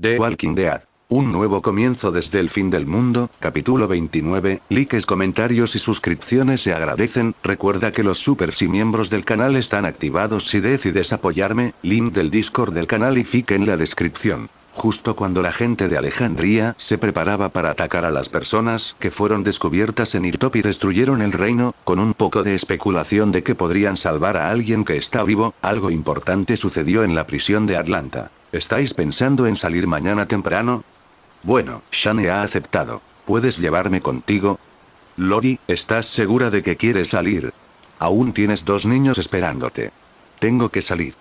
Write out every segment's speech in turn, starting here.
The Walking Dead. Un nuevo comienzo desde el fin del mundo, capítulo 29, likes, comentarios y suscripciones se agradecen. Recuerda que los supers y miembros del canal están activados si decides apoyarme, link del Discord del canal y fique en la descripción. Justo cuando la gente de Alejandría se preparaba para atacar a las personas que fueron descubiertas en Hilltop y destruyeron el reino, con un poco de especulación de que podrían salvar a alguien que está vivo, algo importante sucedió en la prisión de Atlanta. ¿Estáis pensando en salir mañana temprano? Bueno, Shane ha aceptado. ¿Puedes llevarme contigo? Lori, ¿estás segura de que quieres salir? Aún tienes 2 niños esperándote. Tengo que salir.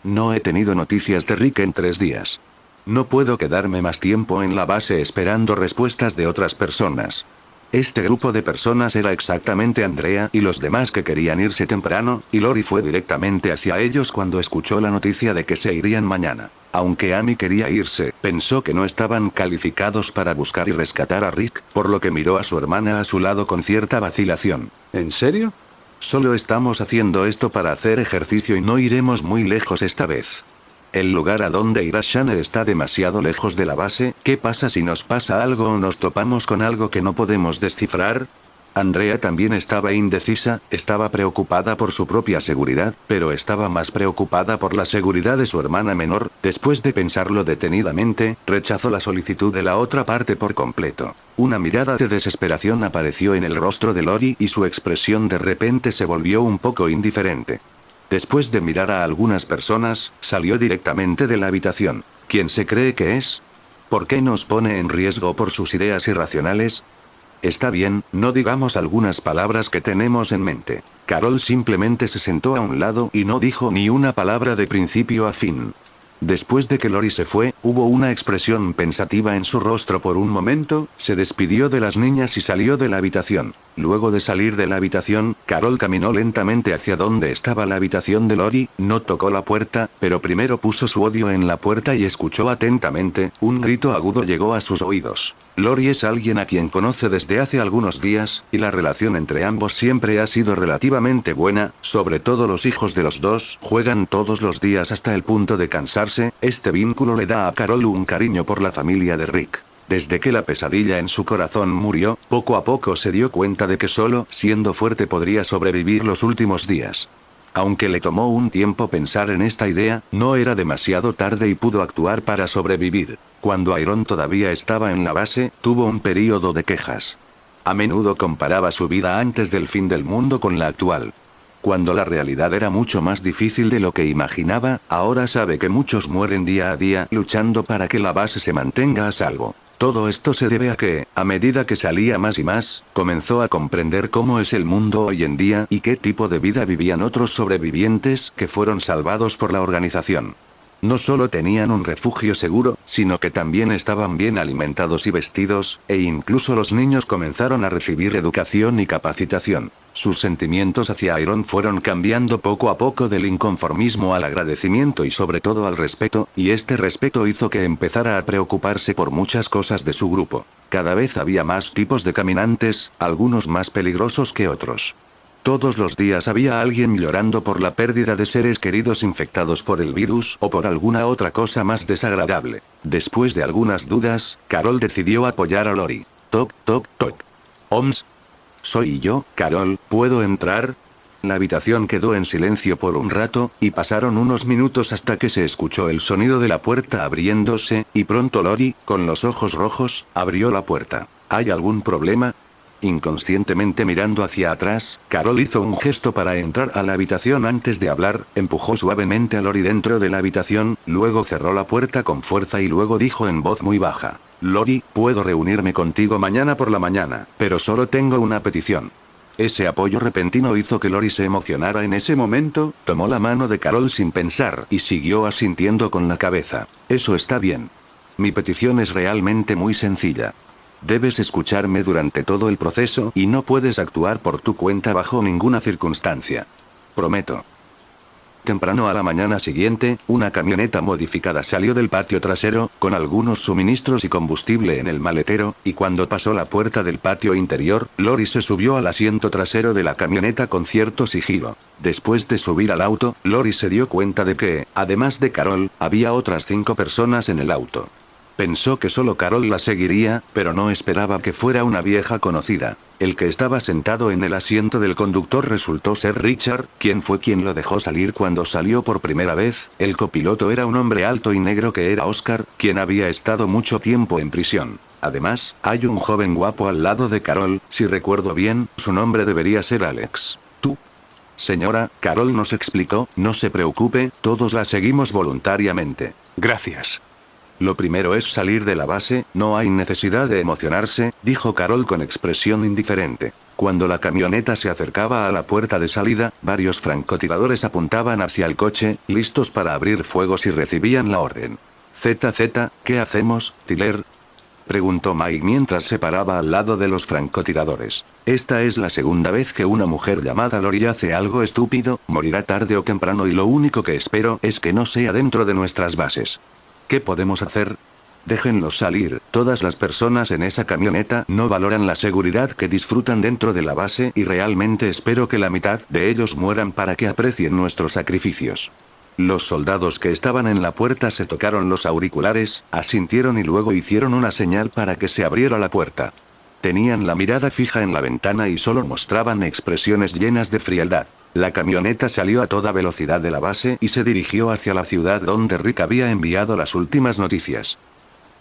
No he tenido noticias de Rick en 3 días. No puedo quedarme más tiempo en la base esperando respuestas de otras personas. Este grupo de personas era exactamente Andrea y los demás que querían irse temprano, y Lori fue directamente hacia ellos cuando escuchó la noticia de que se irían mañana. Aunque Amy quería irse, pensó que no estaban calificados para buscar y rescatar a Rick, por lo que miró a su hermana a su lado con cierta vacilación. ¿En serio? Solo estamos haciendo esto para hacer ejercicio y no iremos muy lejos esta vez. El lugar a donde irá Shane está demasiado lejos de la base. ¿Qué pasa si nos pasa algo o nos topamos con algo que no podemos descifrar? Andrea también estaba indecisa, estaba preocupada por su propia seguridad, pero estaba más preocupada por la seguridad de su hermana menor. Después de pensarlo detenidamente, rechazó la solicitud de la otra parte por completo. Una mirada de desesperación apareció en el rostro de Lori y su expresión de repente se volvió un poco indiferente. Después de mirar a algunas personas, salió directamente de la habitación. ¿Quién se cree que es? ¿Por qué nos pone en riesgo por sus ideas irracionales? Está bien, no digamos algunas palabras que tenemos en mente. Carol simplemente se sentó a un lado y no dijo ni una palabra de principio a fin. Después de que Lori se fue, hubo una expresión pensativa en su rostro por un momento, se despidió de las niñas y salió de la habitación. Luego de salir de la habitación, Carol caminó lentamente hacia donde estaba la habitación de Lori, no tocó la puerta, pero primero puso su odio en la puerta y escuchó atentamente. Un grito agudo llegó a sus oídos. Lori es alguien a quien conoce desde hace algunos días, y la relación entre ambos siempre ha sido relativamente buena, sobre todo los hijos de los dos juegan todos los días hasta el punto de cansarse. Este vínculo le da a Carol un cariño por la familia de Rick. Desde que la pesadilla en su corazón murió, poco a poco se dio cuenta de que solo siendo fuerte podría sobrevivir los últimos días. Aunque le tomó un tiempo pensar en esta idea, no era demasiado tarde y pudo actuar para sobrevivir. Cuando Iron todavía estaba en la base, tuvo un período de quejas. A menudo comparaba su vida antes del fin del mundo con la actual. Cuando la realidad era mucho más difícil de lo que imaginaba, ahora sabe que muchos mueren día a día luchando para que la base se mantenga a salvo. Todo esto se debe a que, a medida que salía más y más, comenzó a comprender cómo es el mundo hoy en día y qué tipo de vida vivían otros sobrevivientes que fueron salvados por la organización. No solo tenían un refugio seguro, sino que también estaban bien alimentados y vestidos, e incluso los niños comenzaron a recibir educación y capacitación. Sus sentimientos hacia Iron fueron cambiando poco a poco del inconformismo al agradecimiento y sobre todo al respeto, y este respeto hizo que empezara a preocuparse por muchas cosas de su grupo. Cada vez había más tipos de caminantes, algunos más peligrosos que otros. Todos los días había alguien llorando por la pérdida de seres queridos infectados por el virus o por alguna otra cosa más desagradable. Después de algunas dudas, Carol decidió apoyar a Lori. Toc, toc, toc. Oms. Soy yo, Carol, ¿puedo entrar? La habitación quedó en silencio por un rato, y pasaron unos minutos hasta que se escuchó el sonido de la puerta abriéndose, y pronto Lori, con los ojos rojos, abrió la puerta. ¿Hay algún problema? Inconscientemente mirando hacia atrás, Carol hizo un gesto para entrar a la habitación antes de hablar, empujó suavemente a Lori dentro de la habitación, luego cerró la puerta con fuerza y luego dijo en voz muy baja: Lori, puedo reunirme contigo mañana por la mañana, pero solo tengo una petición. Ese apoyo repentino hizo que Lori se emocionara en ese momento, tomó la mano de Carol sin pensar y siguió asintiendo con la cabeza. Eso está bien. Mi petición es realmente muy sencilla. Debes escucharme durante todo el proceso y no puedes actuar por tu cuenta bajo ninguna circunstancia. Prometo. Temprano a la mañana siguiente, una camioneta modificada salió del patio trasero, con algunos suministros y combustible en el maletero, y cuando pasó la puerta del patio interior, Lori se subió al asiento trasero de la camioneta con cierto sigilo. Después de subir al auto, Lori se dio cuenta de que, además de Carol, había otras 5 personas en el auto. Pensó que solo Carol la seguiría, pero no esperaba que fuera una vieja conocida. El que estaba sentado en el asiento del conductor resultó ser Richard, quien fue quien lo dejó salir cuando salió por primera vez. El copiloto era un hombre alto y negro que era Oscar, quien había estado mucho tiempo en prisión. Además, hay un joven guapo al lado de Carol, si recuerdo bien, su nombre debería ser Alex. ¿Tú? Señora, Carol nos explicó, no se preocupe, todos la seguimos voluntariamente. Gracias. Lo primero es salir de la base, no hay necesidad de emocionarse, dijo Carol con expresión indiferente. Cuando la camioneta se acercaba a la puerta de salida, varios francotiradores apuntaban hacia el coche, listos para abrir fuego si recibían la orden. ZZ, ¿qué hacemos, Tyler? Preguntó Mike mientras se paraba al lado de los francotiradores. Esta es la segunda vez que una mujer llamada Lori hace algo estúpido, morirá tarde o temprano y lo único que espero es que no sea dentro de nuestras bases. ¿Qué podemos hacer? Déjenlos salir, todas las personas en esa camioneta no valoran la seguridad que disfrutan dentro de la base y realmente espero que la mitad de ellos mueran para que aprecien nuestros sacrificios. Los soldados que estaban en la puerta se tocaron los auriculares, asintieron y luego hicieron una señal para que se abriera la puerta. Tenían la mirada fija en la ventana y solo mostraban expresiones llenas de frialdad. La camioneta salió a toda velocidad de la base y se dirigió hacia la ciudad donde Rick había enviado las últimas noticias.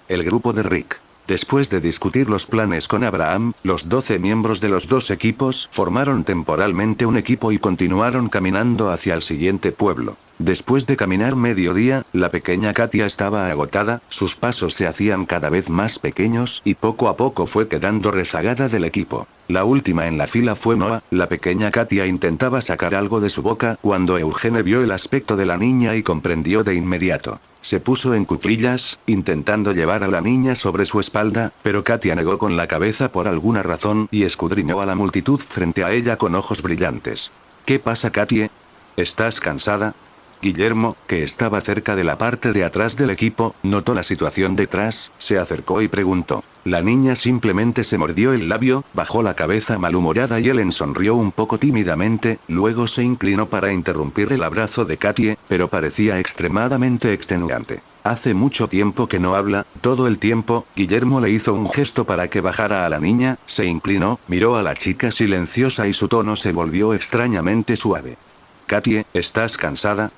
El grupo de Rick. Después de discutir los planes con Abraham, los 12 miembros de los dos equipos formaron temporalmente un equipo y continuaron caminando hacia el siguiente pueblo. Después de caminar mediodía, la pequeña Katia estaba agotada, sus pasos se hacían cada vez más pequeños y poco a poco fue quedando rezagada del equipo. La última en la fila fue Noah, la pequeña Katia intentaba sacar algo de su boca cuando Eugene vio el aspecto de la niña y comprendió de inmediato. Se puso en cuclillas, intentando llevar a la niña sobre su espalda, pero Katia negó con la cabeza por alguna razón y escudriñó a la multitud frente a ella con ojos brillantes. ¿Qué pasa, Katie? ¿Estás cansada? Guillermo, que estaba cerca de la parte de atrás del equipo, notó la situación detrás, se acercó y preguntó. La niña simplemente se mordió el labio, bajó la cabeza malhumorada y Ellen sonrió un poco tímidamente, luego se inclinó para interrumpir el abrazo de Katie, pero parecía extremadamente extenuante. Hace mucho tiempo que no habla, todo el tiempo. Guillermo le hizo un gesto para que bajara a la niña, se inclinó, miró a la chica silenciosa y su tono se volvió extrañamente suave. Katie, ¿estás cansada?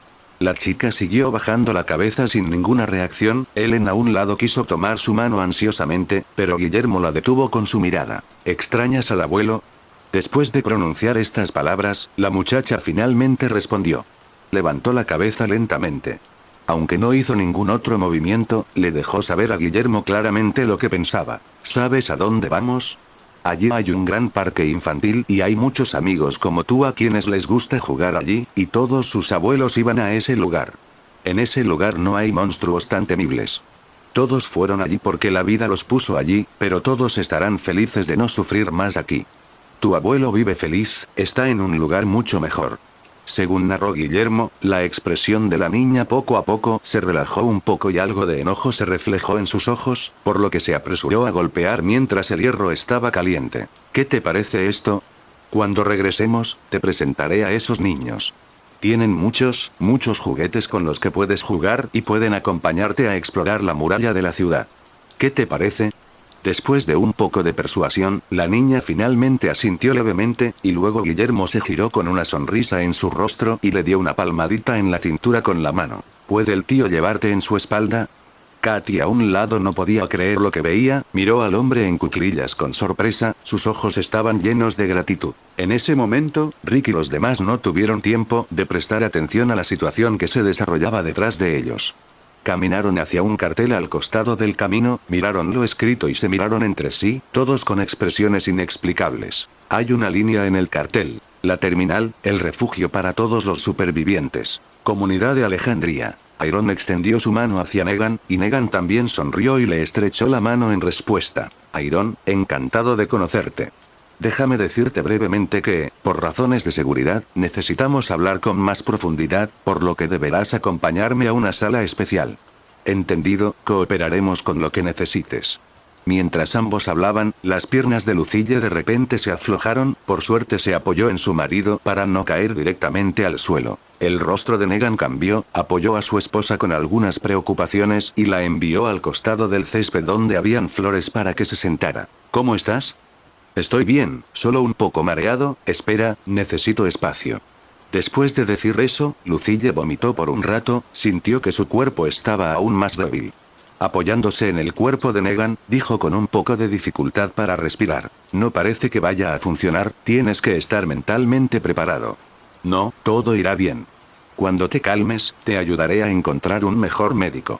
La chica siguió bajando la cabeza sin ninguna reacción. Ellen a un lado quiso tomar su mano ansiosamente, pero Guillermo la detuvo con su mirada. ¿Extrañas al abuelo? Después de pronunciar estas palabras, la muchacha finalmente respondió. Levantó la cabeza lentamente. Aunque no hizo ningún otro movimiento, le dejó saber a Guillermo claramente lo que pensaba. ¿Sabes a dónde vamos? Allí hay un gran parque infantil y hay muchos amigos como tú a quienes les gusta jugar allí, y todos sus abuelos iban a ese lugar. En ese lugar no hay monstruos tan temibles. Todos fueron allí porque la vida los puso allí, pero todos estarán felices de no sufrir más aquí. Tu abuelo vive feliz, está en un lugar mucho mejor. Según narró Guillermo, la expresión de la niña poco a poco se relajó un poco y algo de enojo se reflejó en sus ojos, por lo que se apresuró a golpear mientras el hierro estaba caliente. ¿Qué te parece esto? Cuando regresemos, te presentaré a esos niños. Tienen muchos juguetes con los que puedes jugar y pueden acompañarte a explorar la muralla de la ciudad. ¿Qué te parece? Después de un poco de persuasión, la niña finalmente asintió levemente, y luego Guillermo se giró con una sonrisa en su rostro y le dio una palmadita en la cintura con la mano. ¿Puede el tío llevarte en su espalda? Katy a un lado no podía creer lo que veía, miró al hombre en cuclillas con sorpresa, sus ojos estaban llenos de gratitud. En ese momento, Rick y los demás no tuvieron tiempo de prestar atención a la situación que se desarrollaba detrás de ellos. Caminaron hacia un cartel al costado del camino, miraron lo escrito y se miraron entre sí, todos con expresiones inexplicables. Hay una línea en el cartel. La terminal, el refugio para todos los supervivientes. Comunidad de Alejandría. Iron extendió su mano hacia Negan, y Negan también sonrió y le estrechó la mano en respuesta. Iron, encantado de conocerte. Déjame decirte brevemente que, por razones de seguridad, necesitamos hablar con más profundidad, por lo que deberás acompañarme a una sala especial. Entendido, cooperaremos con lo que necesites. Mientras ambos hablaban, las piernas de Lucille de repente se aflojaron, por suerte se apoyó en su marido para no caer directamente al suelo. El rostro de Negan cambió, apoyó a su esposa con algunas preocupaciones y la envió al costado del césped donde habían flores para que se sentara. ¿Cómo estás? Estoy bien, solo un poco mareado, espera, necesito espacio. Después de decir eso, Lucille vomitó por un rato, sintió que su cuerpo estaba aún más débil. Apoyándose en el cuerpo de Negan, dijo con un poco de dificultad para respirar. No parece que vaya a funcionar, tienes que estar mentalmente preparado. No, todo irá bien. Cuando te calmes, te ayudaré a encontrar un mejor médico.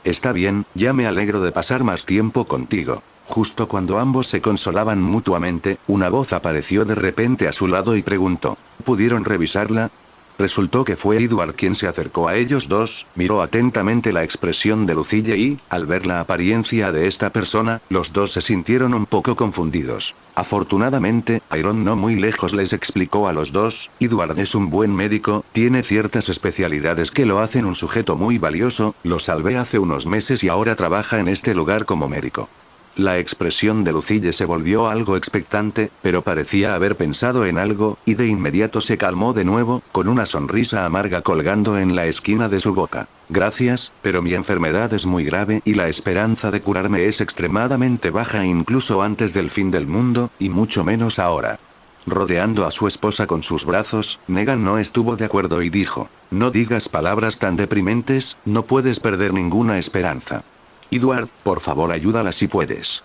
Está bien, ya me alegro de pasar más tiempo contigo. Justo cuando ambos se consolaban mutuamente, una voz apareció de repente a su lado y preguntó: ¿Pudieron revisarla? Resultó que fue Edward quien se acercó a ellos dos, miró atentamente la expresión de Lucille y, al ver la apariencia de esta persona, los dos se sintieron un poco confundidos. Afortunadamente, Iron no muy lejos les explicó a los dos: Edward es un buen médico, tiene ciertas especialidades que lo hacen un sujeto muy valioso, lo salvé hace unos meses y ahora trabaja en este lugar como médico. La expresión de Lucille se volvió algo expectante, pero parecía haber pensado en algo, y de inmediato se calmó de nuevo, con una sonrisa amarga colgando en la esquina de su boca. Gracias, pero mi enfermedad es muy grave y la esperanza de curarme es extremadamente baja incluso antes del fin del mundo, y mucho menos ahora. Rodeando a su esposa con sus brazos, Negan no estuvo de acuerdo y dijo: No digas palabras tan deprimentes, no puedes perder ninguna esperanza. Edward, por favor ayúdala si puedes.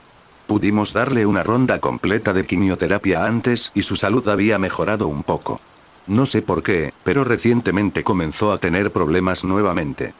Pudimos darle una ronda completa de quimioterapia antes y su salud había mejorado un poco. No sé por qué, pero recientemente comenzó a tener problemas nuevamente.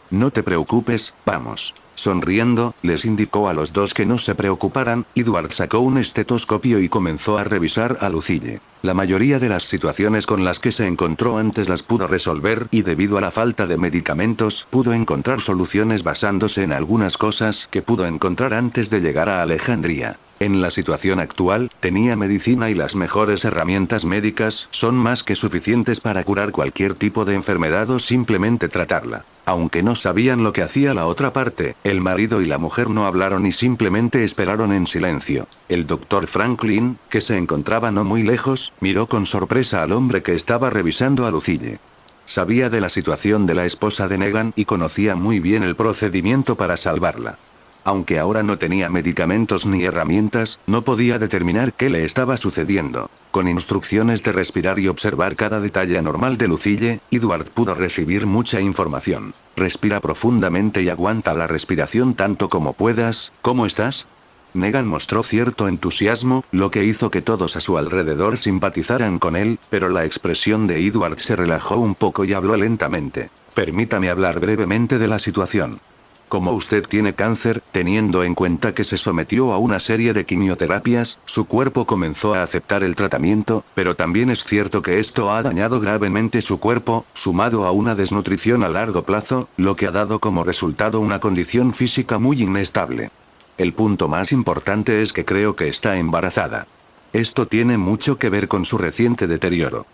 No te preocupes, vamos. Sonriendo, les indicó a los dos que no se preocuparan. Edward sacó un estetoscopio y comenzó a revisar a Lucille. La mayoría de las situaciones con las que se encontró antes las pudo resolver y debido a la falta de medicamentos pudo encontrar soluciones basándose en algunas cosas que pudo encontrar antes de llegar a Alejandría. En la situación actual, tenía medicina y las mejores herramientas médicas son más que suficientes para curar cualquier tipo de enfermedad o simplemente tratarla. Aunque no sabían lo que hacía la otra parte, el marido y la mujer no hablaron y simplemente esperaron en silencio. El doctor Franklin, que se encontraba no muy lejos, miró con sorpresa al hombre que estaba revisando a Lucille. Sabía de la situación de la esposa de Negan y conocía muy bien el procedimiento para salvarla. Aunque ahora no tenía medicamentos ni herramientas, no podía determinar qué le estaba sucediendo. Con instrucciones de respirar y observar cada detalle anormal de Lucille, Edward pudo recibir mucha información. Respira profundamente y aguanta la respiración tanto como puedas. ¿Cómo estás? Negan mostró cierto entusiasmo, lo que hizo que todos a su alrededor simpatizaran con él, pero la expresión de Edward se relajó un poco y habló lentamente. Permítame hablar brevemente de la situación. Como usted tiene cáncer, teniendo en cuenta que se sometió a una serie de quimioterapias, su cuerpo comenzó a aceptar el tratamiento, pero también es cierto que esto ha dañado gravemente su cuerpo, sumado a una desnutrición a largo plazo, lo que ha dado como resultado una condición física muy inestable. El punto más importante es que creo que está embarazada. Esto tiene mucho que ver con su reciente deterioro.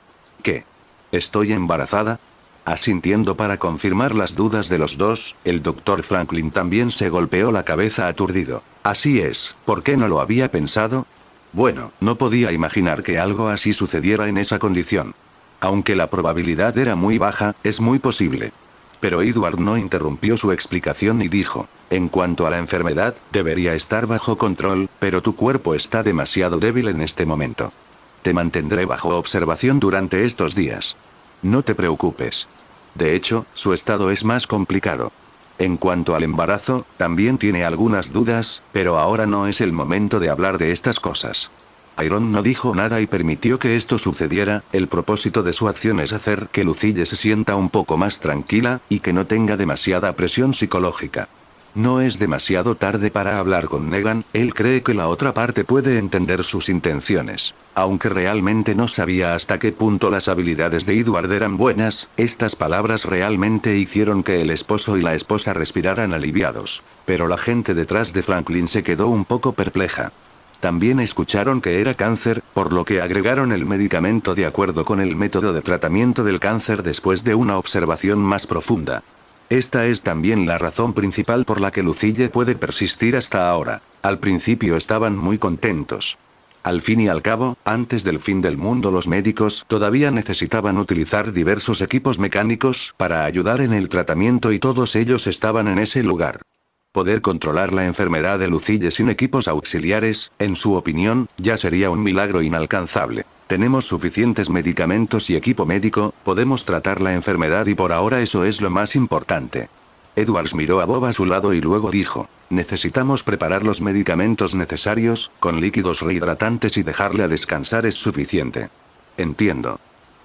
¿Qué? ¿Estoy embarazada? Asintiendo para confirmar las dudas de los dos, el doctor Franklin también se golpeó la cabeza aturdido. Así es, ¿por qué no lo había pensado? Bueno, no podía imaginar que algo así sucediera en esa condición. Aunque la probabilidad era muy baja, es muy posible. Pero Edward no interrumpió su explicación y dijo: en cuanto a la enfermedad, debería estar bajo control, pero tu cuerpo está demasiado débil en este momento. Te mantendré bajo observación durante estos días. No te preocupes. De hecho, su estado es más complicado. En cuanto al embarazo, también tiene algunas dudas, pero ahora no es el momento de hablar de estas cosas. Iron no dijo nada y permitió que esto sucediera. El propósito de su acción es hacer que Lucille se sienta un poco más tranquila, y que no tenga demasiada presión psicológica. No es demasiado tarde para hablar con Negan, él cree que la otra parte puede entender sus intenciones. Aunque realmente no sabía hasta qué punto las habilidades de Edward eran buenas, estas palabras realmente hicieron que el esposo y la esposa respiraran aliviados. Pero la gente detrás de Franklin se quedó un poco perpleja. También escucharon que era cáncer, por lo que agregaron el medicamento de acuerdo con el método de tratamiento del cáncer después de una observación más profunda. Esta es también la razón principal por la que Lucille puede persistir hasta ahora. Al principio estaban muy contentos. Al fin y al cabo, antes del fin del mundo los médicos todavía necesitaban utilizar diversos equipos mecánicos para ayudar en el tratamiento y todos ellos estaban en ese lugar. Poder controlar la enfermedad de Lucille sin equipos auxiliares, en su opinión, ya sería un milagro inalcanzable. Tenemos suficientes medicamentos y equipo médico, podemos tratar la enfermedad y por ahora eso es lo más importante. Edwards miró a Bob a su lado y luego dijo, necesitamos preparar los medicamentos necesarios, con líquidos rehidratantes y dejarle descansar es suficiente. Entiendo.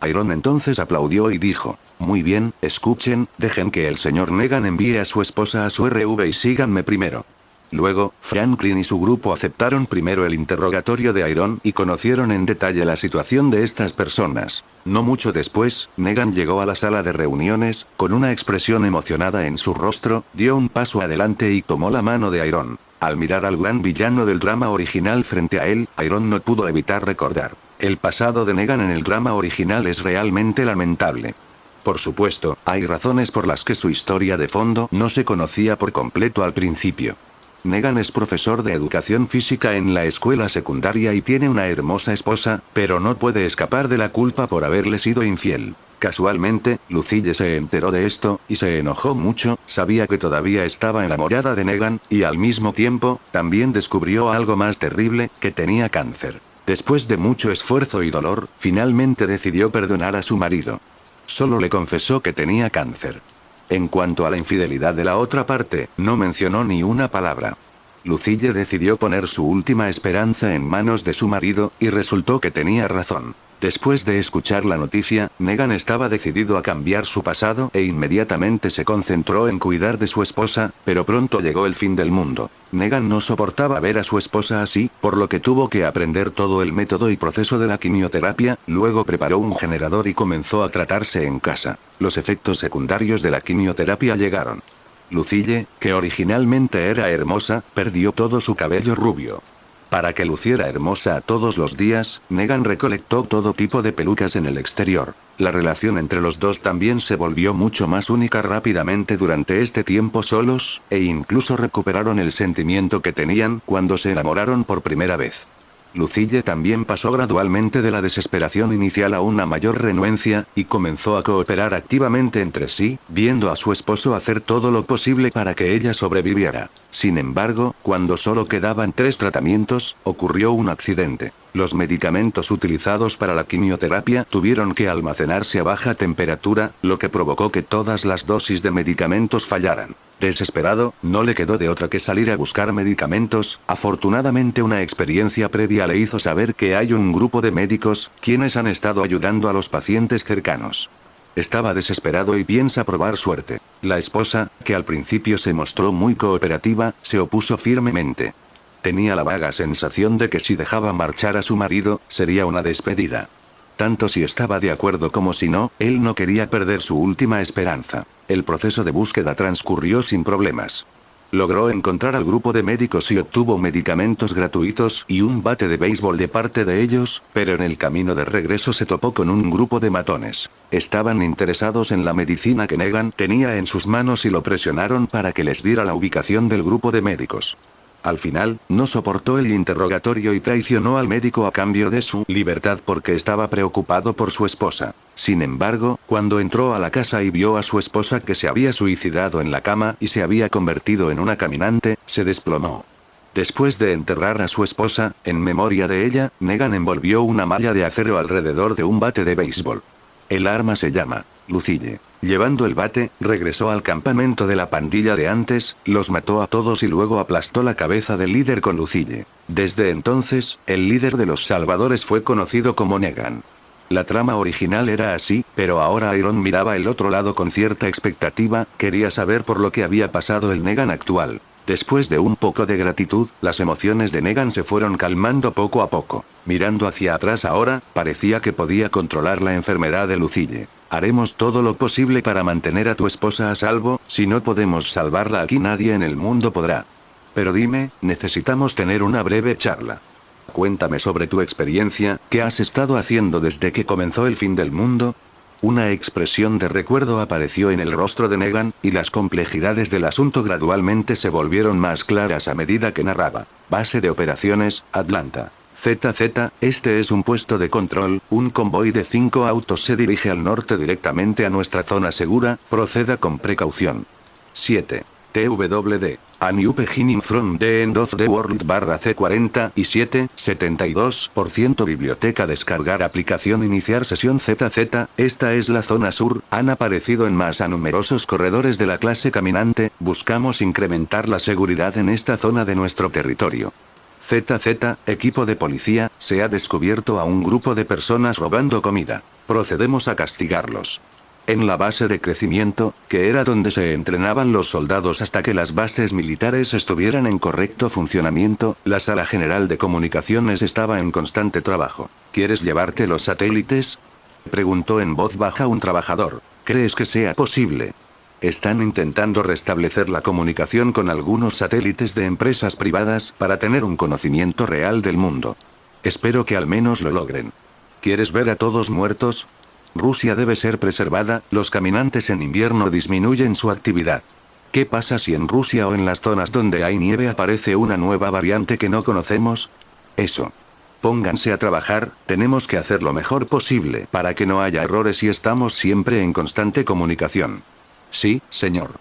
Iron entonces aplaudió y dijo, muy bien, escuchen, dejen que el señor Negan envíe a su esposa a su RV y síganme primero. Luego, Franklin y su grupo aceptaron primero el interrogatorio de Iron y conocieron en detalle la situación de estas personas. No mucho después, Negan llegó a la sala de reuniones, con una expresión emocionada en su rostro, dio un paso adelante y tomó la mano de Iron. Al mirar al gran villano del drama original frente a él, Iron no pudo evitar recordar. El pasado de Negan en el drama original es realmente lamentable. Por supuesto, hay razones por las que su historia de fondo no se conocía por completo al principio. Negan es profesor de educación física en la escuela secundaria y tiene una hermosa esposa, pero no puede escapar de la culpa por haberle sido infiel. Casualmente, Lucille se enteró de esto, y se enojó mucho, sabía que todavía estaba enamorada de Negan, y al mismo tiempo, también descubrió algo más terrible, que tenía cáncer. Después de mucho esfuerzo y dolor, finalmente decidió perdonar a su marido. Solo le confesó que tenía cáncer. En cuanto a la infidelidad de la otra parte, no mencionó ni una palabra. Lucille decidió poner su última esperanza en manos de su marido, y resultó que tenía razón. Después de escuchar la noticia, Negan estaba decidido a cambiar su pasado e inmediatamente se concentró en cuidar de su esposa, pero pronto llegó el fin del mundo. Negan no soportaba ver a su esposa así, por lo que tuvo que aprender todo el método y proceso de la quimioterapia, luego preparó un generador y comenzó a tratarse en casa. Los efectos secundarios de la quimioterapia llegaron. Lucille, que originalmente era hermosa, perdió todo su cabello rubio. Para que luciera hermosa todos los días, Negan recolectó todo tipo de pelucas en el exterior. La relación entre los dos también se volvió mucho más única rápidamente durante este tiempo solos, e incluso recuperaron el sentimiento que tenían cuando se enamoraron por primera vez. Lucille también pasó gradualmente de la desesperación inicial a una mayor renuencia, y comenzó a cooperar activamente entre sí, viendo a su esposo hacer todo lo posible para que ella sobreviviera. Sin embargo, cuando solo quedaban 3 tratamientos, ocurrió un accidente. Los medicamentos utilizados para la quimioterapia tuvieron que almacenarse a baja temperatura, lo que provocó que todas las dosis de medicamentos fallaran. Desesperado, no le quedó de otra que salir a buscar medicamentos. Afortunadamente una experiencia previa le hizo saber que hay un grupo de médicos, quienes han estado ayudando a los pacientes cercanos. Estaba desesperado y piensa probar suerte. La esposa, que al principio se mostró muy cooperativa, se opuso firmemente. Tenía la vaga sensación de que si dejaba marchar a su marido, sería una despedida. Tanto si estaba de acuerdo como si no, él no quería perder su última esperanza. El proceso de búsqueda transcurrió sin problemas. Logró encontrar al grupo de médicos y obtuvo medicamentos gratuitos y un bate de béisbol de parte de ellos, pero en el camino de regreso se topó con un grupo de matones. Estaban interesados en la medicina que Negan tenía en sus manos y lo presionaron para que les diera la ubicación del grupo de médicos. Al final, no soportó el interrogatorio y traicionó al médico a cambio de su libertad porque estaba preocupado por su esposa. Sin embargo, cuando entró a la casa y vio a su esposa que se había suicidado en la cama y se había convertido en una caminante, se desplomó. Después de enterrar a su esposa, en memoria de ella, Negan envolvió una malla de acero alrededor de un bate de béisbol. El arma se llama Lucille. Llevando el bate, regresó al campamento de la pandilla de antes, los mató a todos y luego aplastó la cabeza del líder con Lucille. Desde entonces, el líder de los salvadores fue conocido como Negan. La trama original era así, pero ahora Iron miraba el otro lado con cierta expectativa, quería saber por lo que había pasado el Negan actual. Después de un poco de gratitud, las emociones de Negan se fueron calmando poco a poco. Mirando hacia atrás ahora, parecía que podía controlar la enfermedad de Lucille. Haremos todo lo posible para mantener a tu esposa a salvo, si no podemos salvarla aquí nadie en el mundo podrá. Pero dime, necesitamos tener una breve charla. Cuéntame sobre tu experiencia, ¿qué has estado haciendo desde que comenzó el fin del mundo? Una expresión de recuerdo apareció en el rostro de Negan, y las complejidades del asunto gradualmente se volvieron más claras a medida que narraba. Base de operaciones, Atlanta. ZZ, este es un puesto de control, un convoy de 5 autos se dirige al norte directamente a nuestra zona segura, proceda con precaución. 7. TWD. A new beginning from the end of the world C47, 72%. Biblioteca descargar aplicación iniciar sesión ZZ, esta es la zona sur, han aparecido en masa numerosos corredores de la clase caminante, buscamos incrementar la seguridad en esta zona de nuestro territorio. ZZ, equipo de policía, se ha descubierto a un grupo de personas robando comida. Procedemos a castigarlos. En la base de crecimiento, que era donde se entrenaban los soldados hasta que las bases militares estuvieran en correcto funcionamiento, la sala general de comunicaciones estaba en constante trabajo. ¿Quieres llevarte los satélites?, preguntó en voz baja un trabajador. ¿Crees que sea posible? Están intentando restablecer la comunicación con algunos satélites de empresas privadas para tener un conocimiento real del mundo. Espero que al menos lo logren. ¿Quieres ver a todos muertos? Rusia debe ser preservada, los caminantes en invierno disminuyen su actividad. ¿Qué pasa si en Rusia o en las zonas donde hay nieve aparece una nueva variante que no conocemos? Eso. Pónganse a trabajar, tenemos que hacer lo mejor posible para que no haya errores y estamos siempre en constante comunicación. Sí, señor.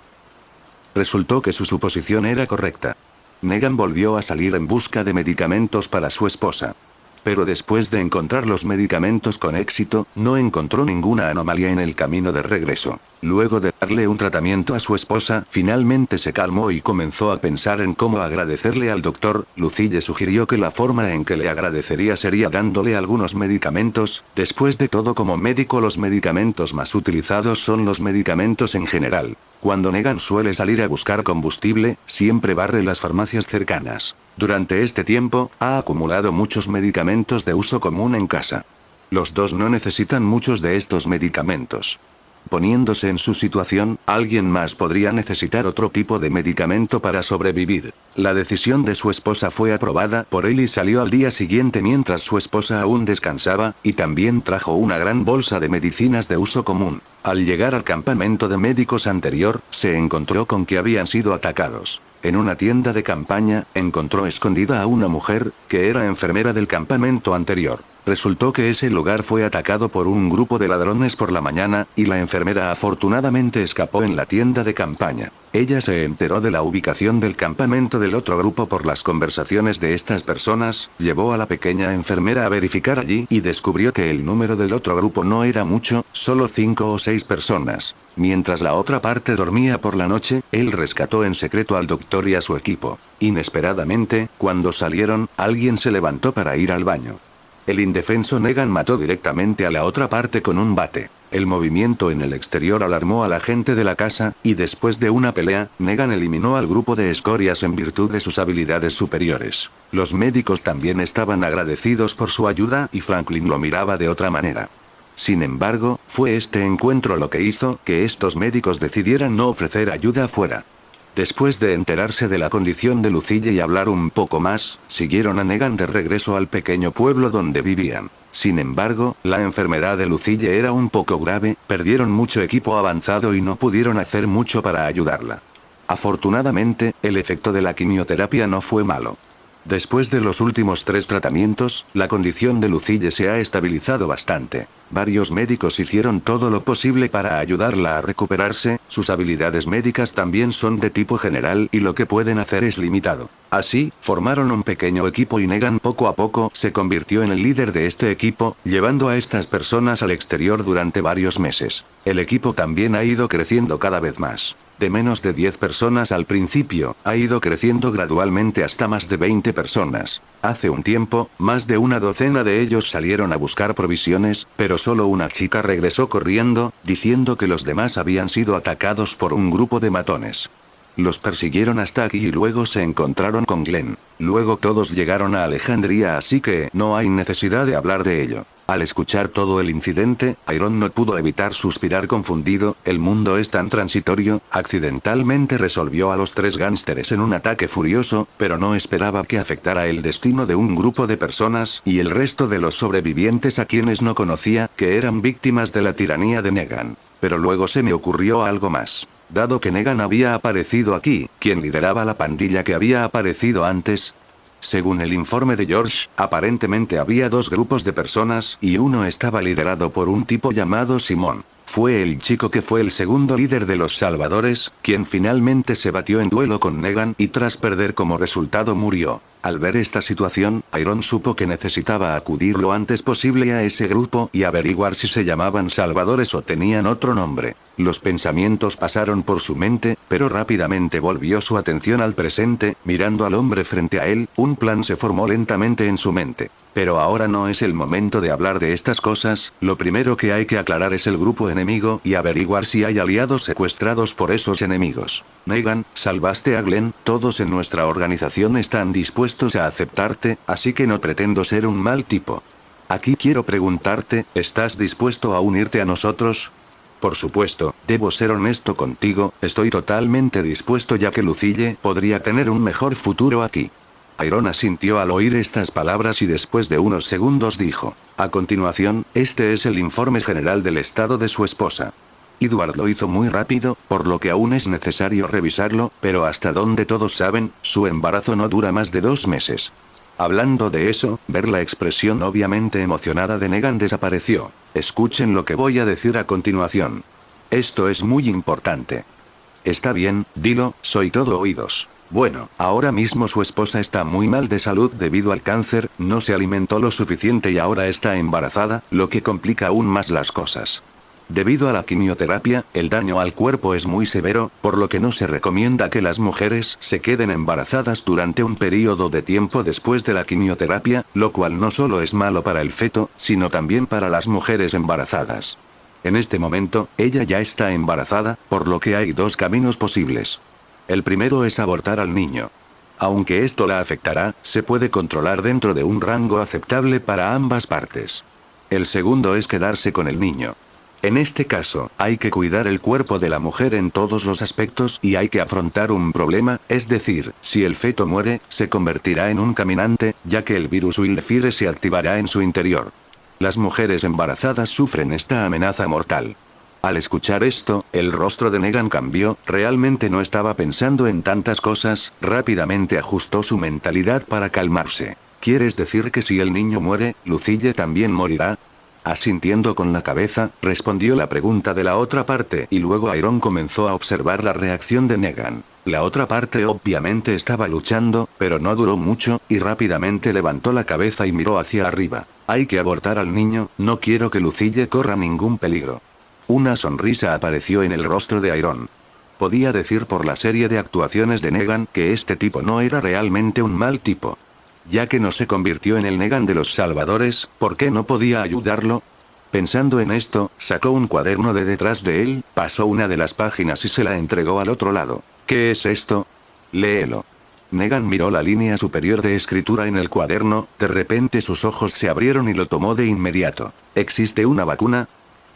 Resultó que su suposición era correcta. Negan volvió a salir en busca de medicamentos para su esposa. Pero después de encontrar los medicamentos con éxito, no encontró ninguna anomalía en el camino de regreso. Luego de darle un tratamiento a su esposa, finalmente se calmó y comenzó a pensar en cómo agradecerle al doctor. Lucille sugirió que la forma en que le agradecería sería dándole algunos medicamentos. Después de todo, como médico, los medicamentos más utilizados son los medicamentos en general. Cuando Negan suele salir a buscar combustible, siempre barre las farmacias cercanas. Durante este tiempo, ha acumulado muchos medicamentos de uso común en casa. Los dos no necesitan muchos de estos medicamentos. Poniéndose en su situación, alguien más podría necesitar otro tipo de medicamento para sobrevivir. La decisión de su esposa fue aprobada por él y salió al día siguiente mientras su esposa aún descansaba, y también trajo una gran bolsa de medicinas de uso común. Al llegar al campamento de médicos anterior, se encontró con que habían sido atacados. En una tienda de campaña, encontró escondida a una mujer, que era enfermera del campamento anterior. Resultó que ese lugar fue atacado por un grupo de ladrones por la mañana, y la enfermera afortunadamente escapó en la tienda de campaña. Ella se enteró de la ubicación del campamento del otro grupo por las conversaciones de estas personas, llevó a la pequeña enfermera a verificar allí y descubrió que el número del otro grupo no era mucho, solo 5 o 6 personas. Mientras la otra parte dormía por la noche, él rescató en secreto al doctor y a su equipo. Inesperadamente, cuando salieron, alguien se levantó para ir al baño. El indefenso Negan mató directamente a la otra parte con un bate. El movimiento en el exterior alarmó a la gente de la casa, y después de una pelea, Negan eliminó al grupo de escorias en virtud de sus habilidades superiores. Los médicos también estaban agradecidos por su ayuda, y Franklin lo miraba de otra manera. Sin embargo, fue este encuentro lo que hizo que estos médicos decidieran no ofrecer ayuda afuera. Después de enterarse de la condición de Lucille y hablar un poco más, siguieron a Negan de regreso al pequeño pueblo donde vivían. Sin embargo, la enfermedad de Lucille era un poco grave, perdieron mucho equipo avanzado y no pudieron hacer mucho para ayudarla. Afortunadamente, el efecto de la quimioterapia no fue malo. Después de los últimos 3 tratamientos, la condición de Lucille se ha estabilizado bastante. Varios médicos hicieron todo lo posible para ayudarla a recuperarse, sus habilidades médicas también son de tipo general y lo que pueden hacer es limitado. Así, formaron un pequeño equipo y Negan poco a poco se convirtió en el líder de este equipo, llevando a estas personas al exterior durante varios meses. El equipo también ha ido creciendo cada vez más. De menos de 10 personas al principio, ha ido creciendo gradualmente hasta más de 20 personas. Hace un tiempo, más de una docena de ellos salieron a buscar provisiones, pero solo una chica regresó corriendo, diciendo que los demás habían sido atacados por un grupo de matones. Los persiguieron hasta aquí y luego se encontraron con Glenn. Luego todos llegaron a Alejandría, así que no hay necesidad de hablar de ello. Al escuchar todo el incidente, Iron no pudo evitar suspirar confundido. El mundo es tan transitorio. Accidentalmente resolvió a los 3 gánsteres en un ataque furioso, pero no esperaba que afectara el destino de un grupo de personas y el resto de los sobrevivientes a quienes no conocía, que eran víctimas de la tiranía de Negan. Pero luego se me ocurrió algo más. Dado que Negan había aparecido aquí, ¿quién lideraba la pandilla que había aparecido antes? Según el informe de George, aparentemente había 2 grupos de personas y uno estaba liderado por un tipo llamado Simón. Fue el chico que fue el segundo líder de los Salvadores, quien finalmente se batió en duelo con Negan y tras perder como resultado murió. Al ver esta situación, Iron supo que necesitaba acudir lo antes posible a ese grupo y averiguar si se llamaban Salvadores o tenían otro nombre. Los pensamientos pasaron por su mente, pero rápidamente volvió su atención al presente, mirando al hombre frente a él. Un plan se formó lentamente en su mente. Pero ahora no es el momento de hablar de estas cosas. Lo primero que hay que aclarar es el grupo enemigo y averiguar si hay aliados secuestrados por esos enemigos. Negan, salvaste a Glenn, todos en nuestra organización están dispuestos a aceptarte, así que no pretendo ser un mal tipo. Aquí quiero preguntarte, ¿estás dispuesto a unirte a nosotros? Por supuesto, debo ser honesto contigo, estoy totalmente dispuesto ya que Lucille podría tener un mejor futuro aquí. Iron asintió al oír estas palabras y después de unos segundos dijo. A continuación, este es el informe general del estado de su esposa. Edward lo hizo muy rápido, por lo que aún es necesario revisarlo, pero hasta donde todos saben, su embarazo no dura más de 2 meses. Hablando de eso, ver la expresión obviamente emocionada de Negan desapareció. Escuchen lo que voy a decir a continuación. Esto es muy importante. Está bien, dilo, soy todo oídos. Bueno, ahora mismo su esposa está muy mal de salud debido al cáncer, no se alimentó lo suficiente y ahora está embarazada, lo que complica aún más las cosas. Debido a la quimioterapia, el daño al cuerpo es muy severo, por lo que no se recomienda que las mujeres se queden embarazadas durante un periodo de tiempo después de la quimioterapia, lo cual no solo es malo para el feto, sino también para las mujeres embarazadas. En este momento, ella ya está embarazada, por lo que hay 2 caminos posibles. El primero es abortar al niño. Aunque esto la afectará, se puede controlar dentro de un rango aceptable para ambas partes. El segundo es quedarse con el niño. En este caso, hay que cuidar el cuerpo de la mujer en todos los aspectos y hay que afrontar un problema, es decir, si el feto muere, se convertirá en un caminante, ya que el virus Wildfire se activará en su interior. Las mujeres embarazadas sufren esta amenaza mortal. Al escuchar esto, el rostro de Negan cambió, realmente no estaba pensando en tantas cosas, rápidamente ajustó su mentalidad para calmarse. ¿Quieres decir que si el niño muere, Lucille también morirá? Asintiendo con la cabeza, respondió la pregunta de la otra parte y luego Iron comenzó a observar la reacción de Negan. La otra parte obviamente estaba luchando, pero no duró mucho, y rápidamente levantó la cabeza y miró hacia arriba. Hay que abortar al niño, no quiero que Lucille corra ningún peligro. Una sonrisa apareció en el rostro de Iron. Podía decir por la serie de actuaciones de Negan que este tipo no era realmente un mal tipo. Ya que no se convirtió en el Negan de los Salvadores, ¿por qué no podía ayudarlo? Pensando en esto, sacó un cuaderno de detrás de él, pasó una de las páginas y se la entregó al otro lado. ¿Qué es esto? Léelo. Negan miró la línea superior de escritura en el cuaderno, de repente sus ojos se abrieron y lo tomó de inmediato. ¿Existe una vacuna?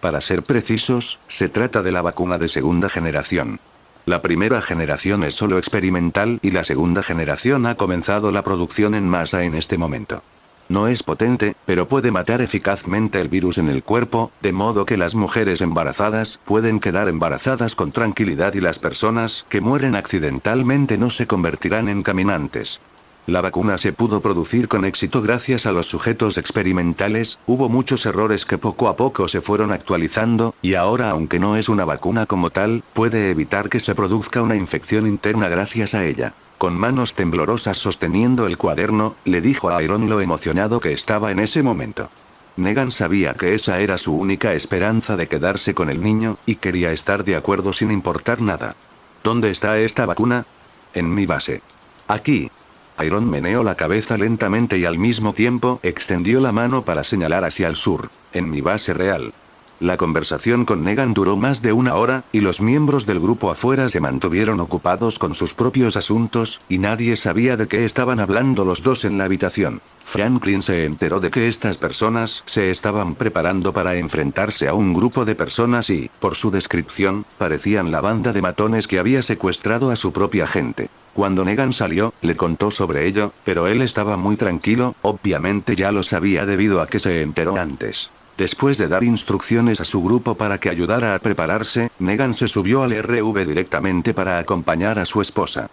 Para ser precisos, se trata de la vacuna de segunda generación. La primera generación es solo experimental y la segunda generación ha comenzado la producción en masa en este momento. No es potente, pero puede matar eficazmente el virus en el cuerpo, de modo que las mujeres embarazadas pueden quedar embarazadas con tranquilidad y las personas que mueren accidentalmente no se convertirán en caminantes. La vacuna se pudo producir con éxito gracias a los sujetos experimentales, hubo muchos errores que poco a poco se fueron actualizando, y ahora aunque no es una vacuna como tal, puede evitar que se produzca una infección interna gracias a ella. Con manos temblorosas sosteniendo el cuaderno, le dijo a Iron lo emocionado que estaba en ese momento. Negan sabía que esa era su única esperanza de quedarse con el niño, y quería estar de acuerdo sin importar nada. ¿Dónde está esta vacuna? En mi base. Aquí. Iron meneó la cabeza lentamente y al mismo tiempo extendió la mano para señalar hacia el sur. En mi base real. La conversación con Negan duró más de una hora, y los miembros del grupo afuera se mantuvieron ocupados con sus propios asuntos, y nadie sabía de qué estaban hablando los dos en la habitación. Franklin se enteró de que estas personas se estaban preparando para enfrentarse a un grupo de personas y, por su descripción, parecían la banda de matones que había secuestrado a su propia gente. Cuando Negan salió, le contó sobre ello, pero él estaba muy tranquilo, obviamente ya lo sabía debido a que se enteró antes. Después de dar instrucciones a su grupo para que ayudara a prepararse, Negan se subió al RV directamente para acompañar a su esposa.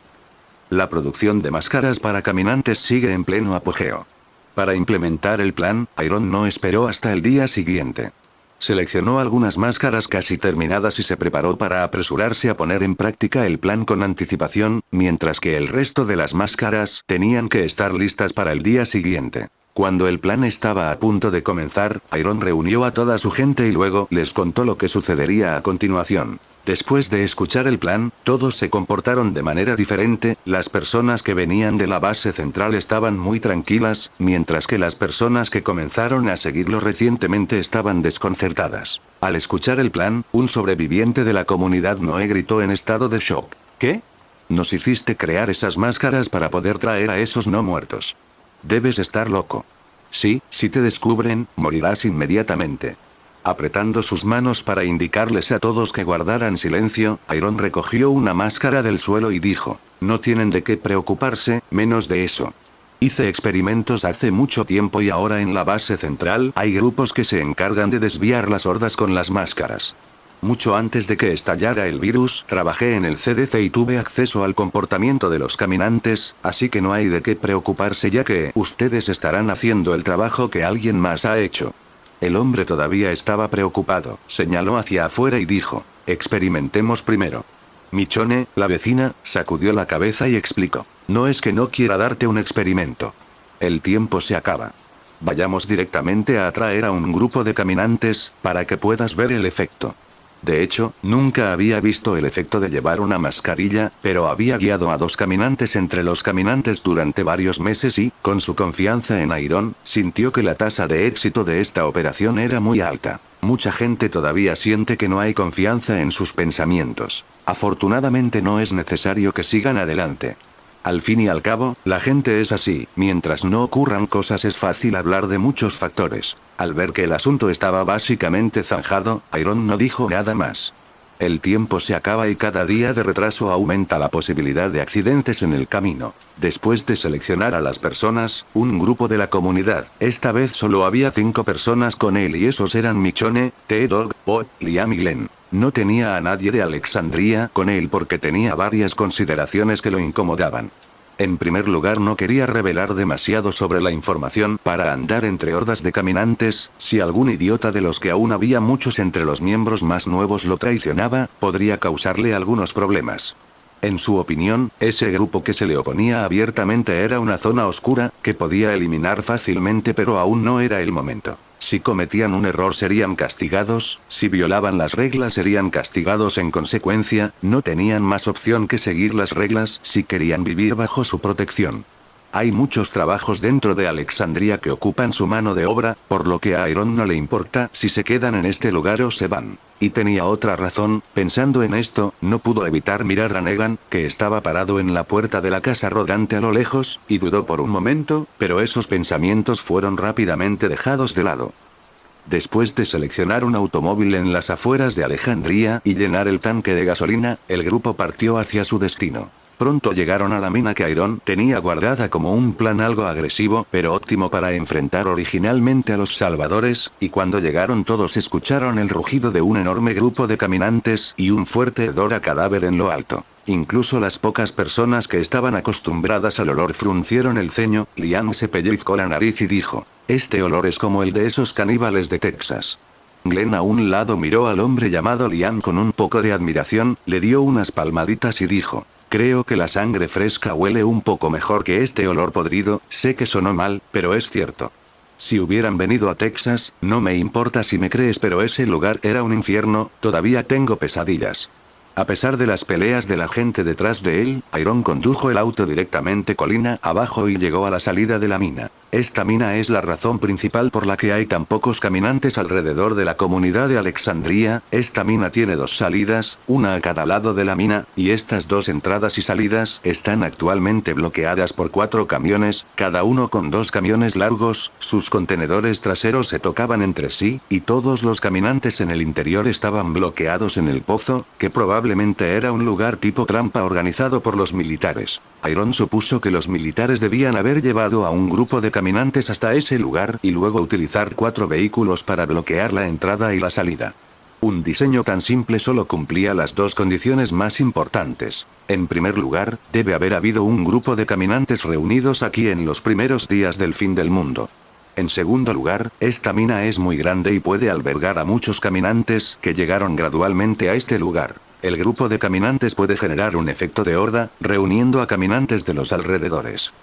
La producción de máscaras para caminantes sigue en pleno apogeo. Para implementar el plan, Iron no esperó hasta el día siguiente. Seleccionó algunas máscaras casi terminadas y se preparó para apresurarse a poner en práctica el plan con anticipación, mientras que el resto de las máscaras tenían que estar listas para el día siguiente. Cuando el plan estaba a punto de comenzar, Iron reunió a toda su gente y luego les contó lo que sucedería a continuación. Después de escuchar el plan, todos se comportaron de manera diferente. Las personas que venían de la base central estaban muy tranquilas, mientras que las personas que comenzaron a seguirlo recientemente estaban desconcertadas. Al escuchar el plan, un sobreviviente de la comunidad Noé gritó en estado de shock. ¿Qué? Nos hiciste crear esas máscaras para poder traer a esos no muertos. Debes estar loco. Sí, si te descubren, morirás inmediatamente. Apretando sus manos para indicarles a todos que guardaran silencio, Iron recogió una máscara del suelo y dijo, no tienen de qué preocuparse, menos de eso. Hice experimentos hace mucho tiempo y ahora en la base central hay grupos que se encargan de desviar las hordas con las máscaras. Mucho antes de que estallara el virus, trabajé en el CDC y tuve acceso al comportamiento de los caminantes, así que no hay de qué preocuparse ya que ustedes estarán haciendo el trabajo que alguien más ha hecho. El hombre todavía estaba preocupado, señaló hacia afuera y dijo, experimentemos primero. Michonne, la vecina, sacudió la cabeza y explicó, no es que no quiera darte un experimento. El tiempo se acaba. Vayamos directamente a atraer a un grupo de caminantes, para que puedas ver el efecto. De hecho, nunca había visto el efecto de llevar una mascarilla, pero había guiado a 2 caminantes entre los caminantes durante varios meses y, con su confianza en Iron, sintió que la tasa de éxito de esta operación era muy alta. Mucha gente todavía siente que no hay confianza en sus pensamientos. Afortunadamente no es necesario que sigan adelante. Al fin y al cabo, la gente es así, mientras no ocurran cosas es fácil hablar de muchos factores. Al ver que el asunto estaba básicamente zanjado, Iron no dijo nada más. El tiempo se acaba y cada día de retraso aumenta la posibilidad de accidentes en el camino. Después de seleccionar a las personas, un grupo de la comunidad, esta vez solo había 5 personas con él y esos eran Michonne, T-Dog, Bo, Liam y Glenn. No tenía a nadie de Alexandria con él porque tenía varias consideraciones que lo incomodaban. En primer lugar, no quería revelar demasiado sobre la información para andar entre hordas de caminantes. Si algún idiota de los que aún había muchos entre los miembros más nuevos lo traicionaba, podría causarle algunos problemas. En su opinión, ese grupo que se le oponía abiertamente era una zona oscura, que podía eliminar fácilmente pero aún no era el momento. Si cometían un error serían castigados, si violaban las reglas serían castigados en consecuencia, no tenían más opción que seguir las reglas si querían vivir bajo su protección. Hay muchos trabajos dentro de Alexandria que ocupan su mano de obra, por lo que a Iron no le importa si se quedan en este lugar o se van. Y tenía otra razón, pensando en esto, no pudo evitar mirar a Negan, que estaba parado en la puerta de la casa rodante a lo lejos, y dudó por un momento, pero esos pensamientos fueron rápidamente dejados de lado. Después de seleccionar un automóvil en las afueras de Alejandría y llenar el tanque de gasolina, el grupo partió hacia su destino. Pronto llegaron a la mina que Iron tenía guardada como un plan algo agresivo pero óptimo para enfrentar originalmente a los salvadores, y cuando llegaron todos escucharon el rugido de un enorme grupo de caminantes y un fuerte hedor a cadáver en lo alto. Incluso las pocas personas que estaban acostumbradas al olor fruncieron el ceño. Liam se pellizcó la nariz y dijo, este olor es como el de esos caníbales de Texas. Glenn a un lado miró al hombre llamado Liam con un poco de admiración, le dio unas palmaditas y dijo, creo que la sangre fresca huele un poco mejor que este olor podrido. Sé que sonó mal, pero es cierto. Si hubieran venido a Texas, no me importa si me crees, pero ese lugar era un infierno, todavía tengo pesadillas. A pesar de las peleas de la gente detrás de él, Iron condujo el auto directamente colina abajo y llegó a la salida de la mina. Esta mina es la razón principal por la que hay tan pocos caminantes alrededor de la comunidad de Alexandría. Esta mina tiene dos salidas, una a cada lado de la mina, y estas dos entradas y salidas están actualmente bloqueadas por 4 camiones, cada uno con 2 camiones largos, sus contenedores traseros se tocaban entre sí, y todos los caminantes en el interior estaban bloqueados en el pozo, que probablemente era un lugar tipo trampa organizado por los militares. Iron supuso que los militares debían haber llevado a un grupo de caminantes hasta ese lugar y luego utilizar 4 vehículos para bloquear la entrada y la salida. Un diseño tan simple solo cumplía las 2 condiciones más importantes. En primer lugar, debe haber habido un grupo de caminantes reunidos aquí en los primeros días del fin del mundo. En segundo lugar, esta mina es muy grande y puede albergar a muchos caminantes que llegaron gradualmente a este lugar. El grupo de caminantes puede generar un efecto de horda, reuniendo a caminantes de los alrededores.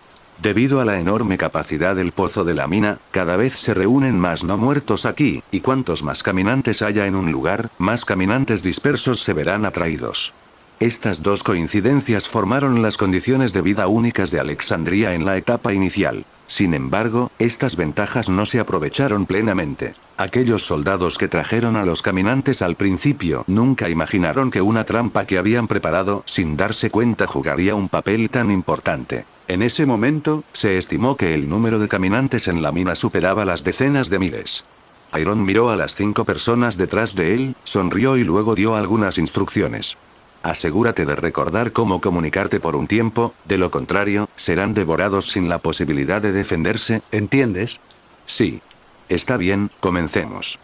Debido a la enorme capacidad del pozo de la mina, cada vez se reúnen más no muertos aquí, y cuantos más caminantes haya en un lugar, más caminantes dispersos se verán atraídos. Estas 2 coincidencias formaron las condiciones de vida únicas de Alexandría en la etapa inicial. Sin embargo, estas ventajas no se aprovecharon plenamente. Aquellos soldados que trajeron a los caminantes al principio nunca imaginaron que una trampa que habían preparado sin darse cuenta jugaría un papel tan importante. En ese momento, se estimó que el número de caminantes en la mina superaba las decenas de miles. Iron miró a las 5 personas detrás de él, sonrió y luego dio algunas instrucciones. Asegúrate de recordar cómo comunicarte por un tiempo, de lo contrario, serán devorados sin la posibilidad de defenderse, ¿entiendes? Sí. Está bien, comencemos.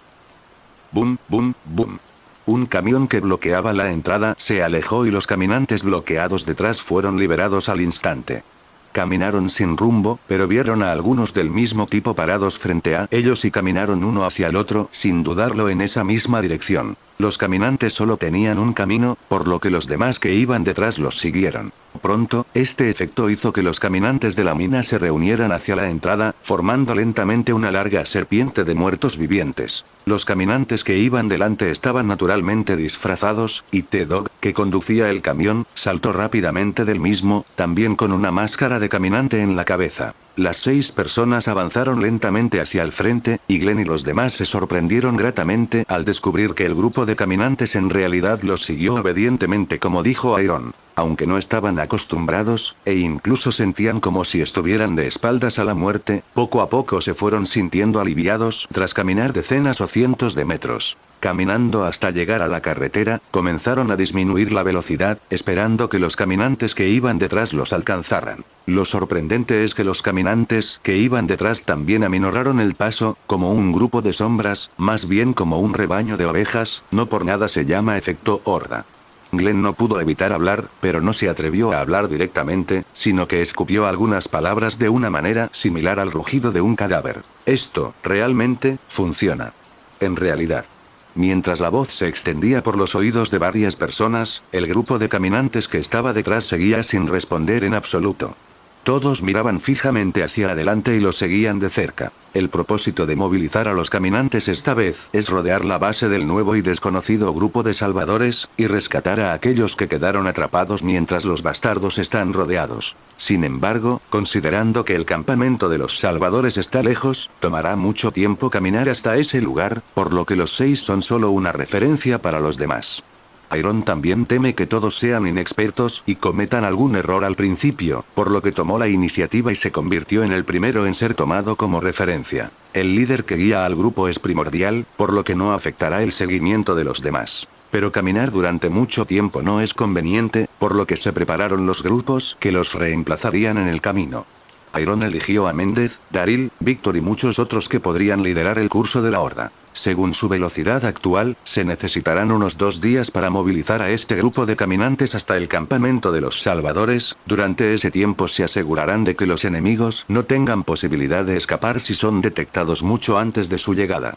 Boom, boom, boom. Un camión que bloqueaba la entrada se alejó y los caminantes bloqueados detrás fueron liberados al instante. Caminaron sin rumbo, pero vieron a algunos del mismo tipo parados frente a ellos y caminaron uno hacia el otro, sin dudarlo en esa misma dirección. Los caminantes solo tenían un camino, por lo que los demás que iban detrás los siguieron. Pronto, este efecto hizo que los caminantes de la mina se reunieran hacia la entrada, formando lentamente una larga serpiente de muertos vivientes. Los caminantes que iban delante estaban naturalmente disfrazados, y T-Dog, que conducía el camión, saltó rápidamente del mismo, también con una máscara de caminante en la cabeza. Las 6 personas avanzaron lentamente hacia el frente, y Glenn y los demás se sorprendieron gratamente al descubrir que el grupo de caminantes en realidad los siguió obedientemente como dijo Iron. Aunque no estaban acostumbrados, e incluso sentían como si estuvieran de espaldas a la muerte, poco a poco se fueron sintiendo aliviados tras caminar decenas o cientos de metros. Caminando hasta llegar a la carretera, comenzaron a disminuir la velocidad, esperando que los caminantes que iban detrás los alcanzaran. Lo sorprendente es que los caminantes que iban detrás también aminoraron el paso, como un grupo de sombras, más bien como un rebaño de ovejas, no por nada se llama efecto horda. Glenn no pudo evitar hablar, pero no se atrevió a hablar directamente, sino que escupió algunas palabras de una manera similar al rugido de un cadáver. Esto, realmente, funciona. En realidad. Mientras la voz se extendía por los oídos de varias personas, el grupo de caminantes que estaba detrás seguía sin responder en absoluto. Todos miraban fijamente hacia adelante y los seguían de cerca. El propósito de movilizar a los caminantes esta vez es rodear la base del nuevo y desconocido grupo de salvadores, y rescatar a aquellos que quedaron atrapados mientras los bastardos están rodeados. Sin embargo, considerando que el campamento de los salvadores está lejos, tomará mucho tiempo caminar hasta ese lugar, por lo que los 6 son solo una referencia para los demás. Iron también teme que todos sean inexpertos y cometan algún error al principio, por lo que tomó la iniciativa y se convirtió en el primero en ser tomado como referencia. El líder que guía al grupo es primordial, por lo que no afectará el seguimiento de los demás. Pero caminar durante mucho tiempo no es conveniente, por lo que se prepararon los grupos que los reemplazarían en el camino. Iron eligió a Méndez, Daryl, Víctor y muchos otros que podrían liderar el curso de la horda. Según su velocidad actual, se necesitarán unos 2 días para movilizar a este grupo de caminantes hasta el campamento de los salvadores. Durante ese tiempo se asegurarán de que los enemigos no tengan posibilidad de escapar si son detectados mucho antes de su llegada.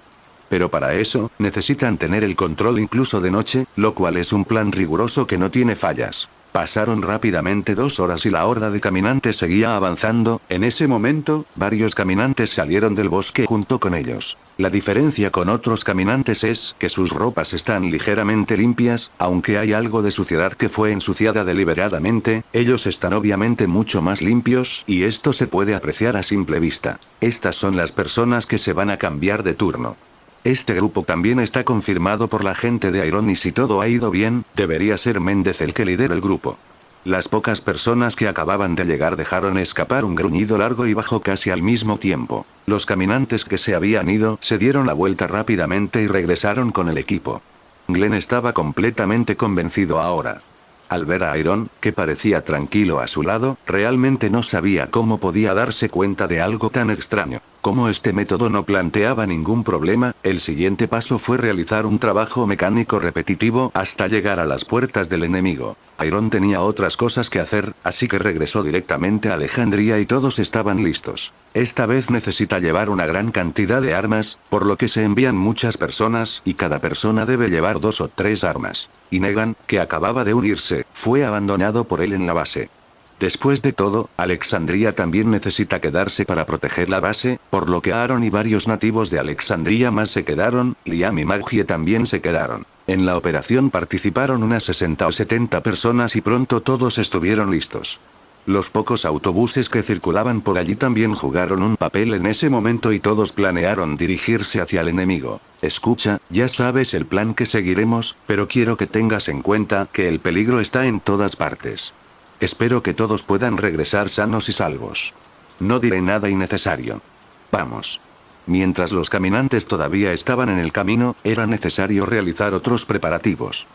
Pero para eso, necesitan tener el control incluso de noche, lo cual es un plan riguroso que no tiene fallas. Pasaron rápidamente 2 horas y la horda de caminantes seguía avanzando. En ese momento, varios caminantes salieron del bosque junto con ellos. La diferencia con otros caminantes es que sus ropas están ligeramente limpias, aunque hay algo de suciedad que fue ensuciada deliberadamente, ellos están obviamente mucho más limpios, y esto se puede apreciar a simple vista. Estas son las personas que se van a cambiar de turno. Este grupo también está confirmado por la gente de Iron y si todo ha ido bien, debería ser Méndez el que lidera el grupo. Las pocas personas que acababan de llegar dejaron escapar un gruñido largo y bajo casi al mismo tiempo. Los caminantes que se habían ido se dieron la vuelta rápidamente y regresaron con el equipo. Glenn estaba completamente convencido ahora. Al ver a Iron, que parecía tranquilo a su lado, realmente no sabía cómo podía darse cuenta de algo tan extraño. Como este método no planteaba ningún problema, el siguiente paso fue realizar un trabajo mecánico repetitivo hasta llegar a las puertas del enemigo. Iron tenía otras cosas que hacer, así que regresó directamente a Alejandría y todos estaban listos. Esta vez necesita llevar una gran cantidad de armas, por lo que se envían muchas personas y cada persona debe llevar 2 o 3 armas. Y Negan, que acababa de unirse, fue abandonado por él en la base. Después de todo, Alexandria también necesita quedarse para proteger la base, por lo que Aaron y varios nativos de Alexandria más se quedaron, Liam y Maggie también se quedaron. En la operación participaron unas 60 o 70 personas y pronto todos estuvieron listos. Los pocos autobuses que circulaban por allí también jugaron un papel en ese momento y todos planearon dirigirse hacia el enemigo. Escucha, ya sabes el plan que seguiremos, pero quiero que tengas en cuenta que el peligro está en todas partes. Espero que todos puedan regresar sanos y salvos. No diré nada innecesario. Vamos. Mientras los caminantes todavía estaban en el camino, era necesario realizar otros preparativos.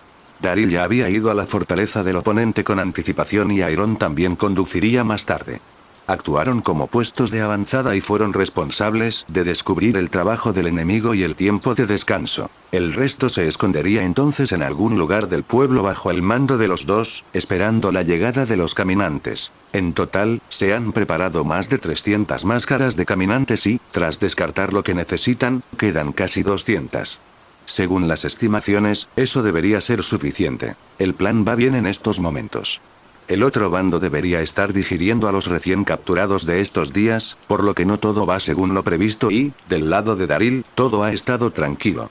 Daryl ya había ido a la fortaleza del oponente con anticipación y Iron también conduciría más tarde. Actuaron como puestos de avanzada y fueron responsables de descubrir el trabajo del enemigo y el tiempo de descanso. El resto se escondería entonces en algún lugar del pueblo bajo el mando de los dos, esperando la llegada de los caminantes. En total, se han preparado más de 300 máscaras de caminantes y, tras descartar lo que necesitan, quedan casi 200. Según las estimaciones, eso debería ser suficiente. El plan va bien en estos momentos. El otro bando debería estar digiriendo a los recién capturados de estos días, por lo que no todo va según lo previsto y, del lado de Daryl, todo ha estado tranquilo.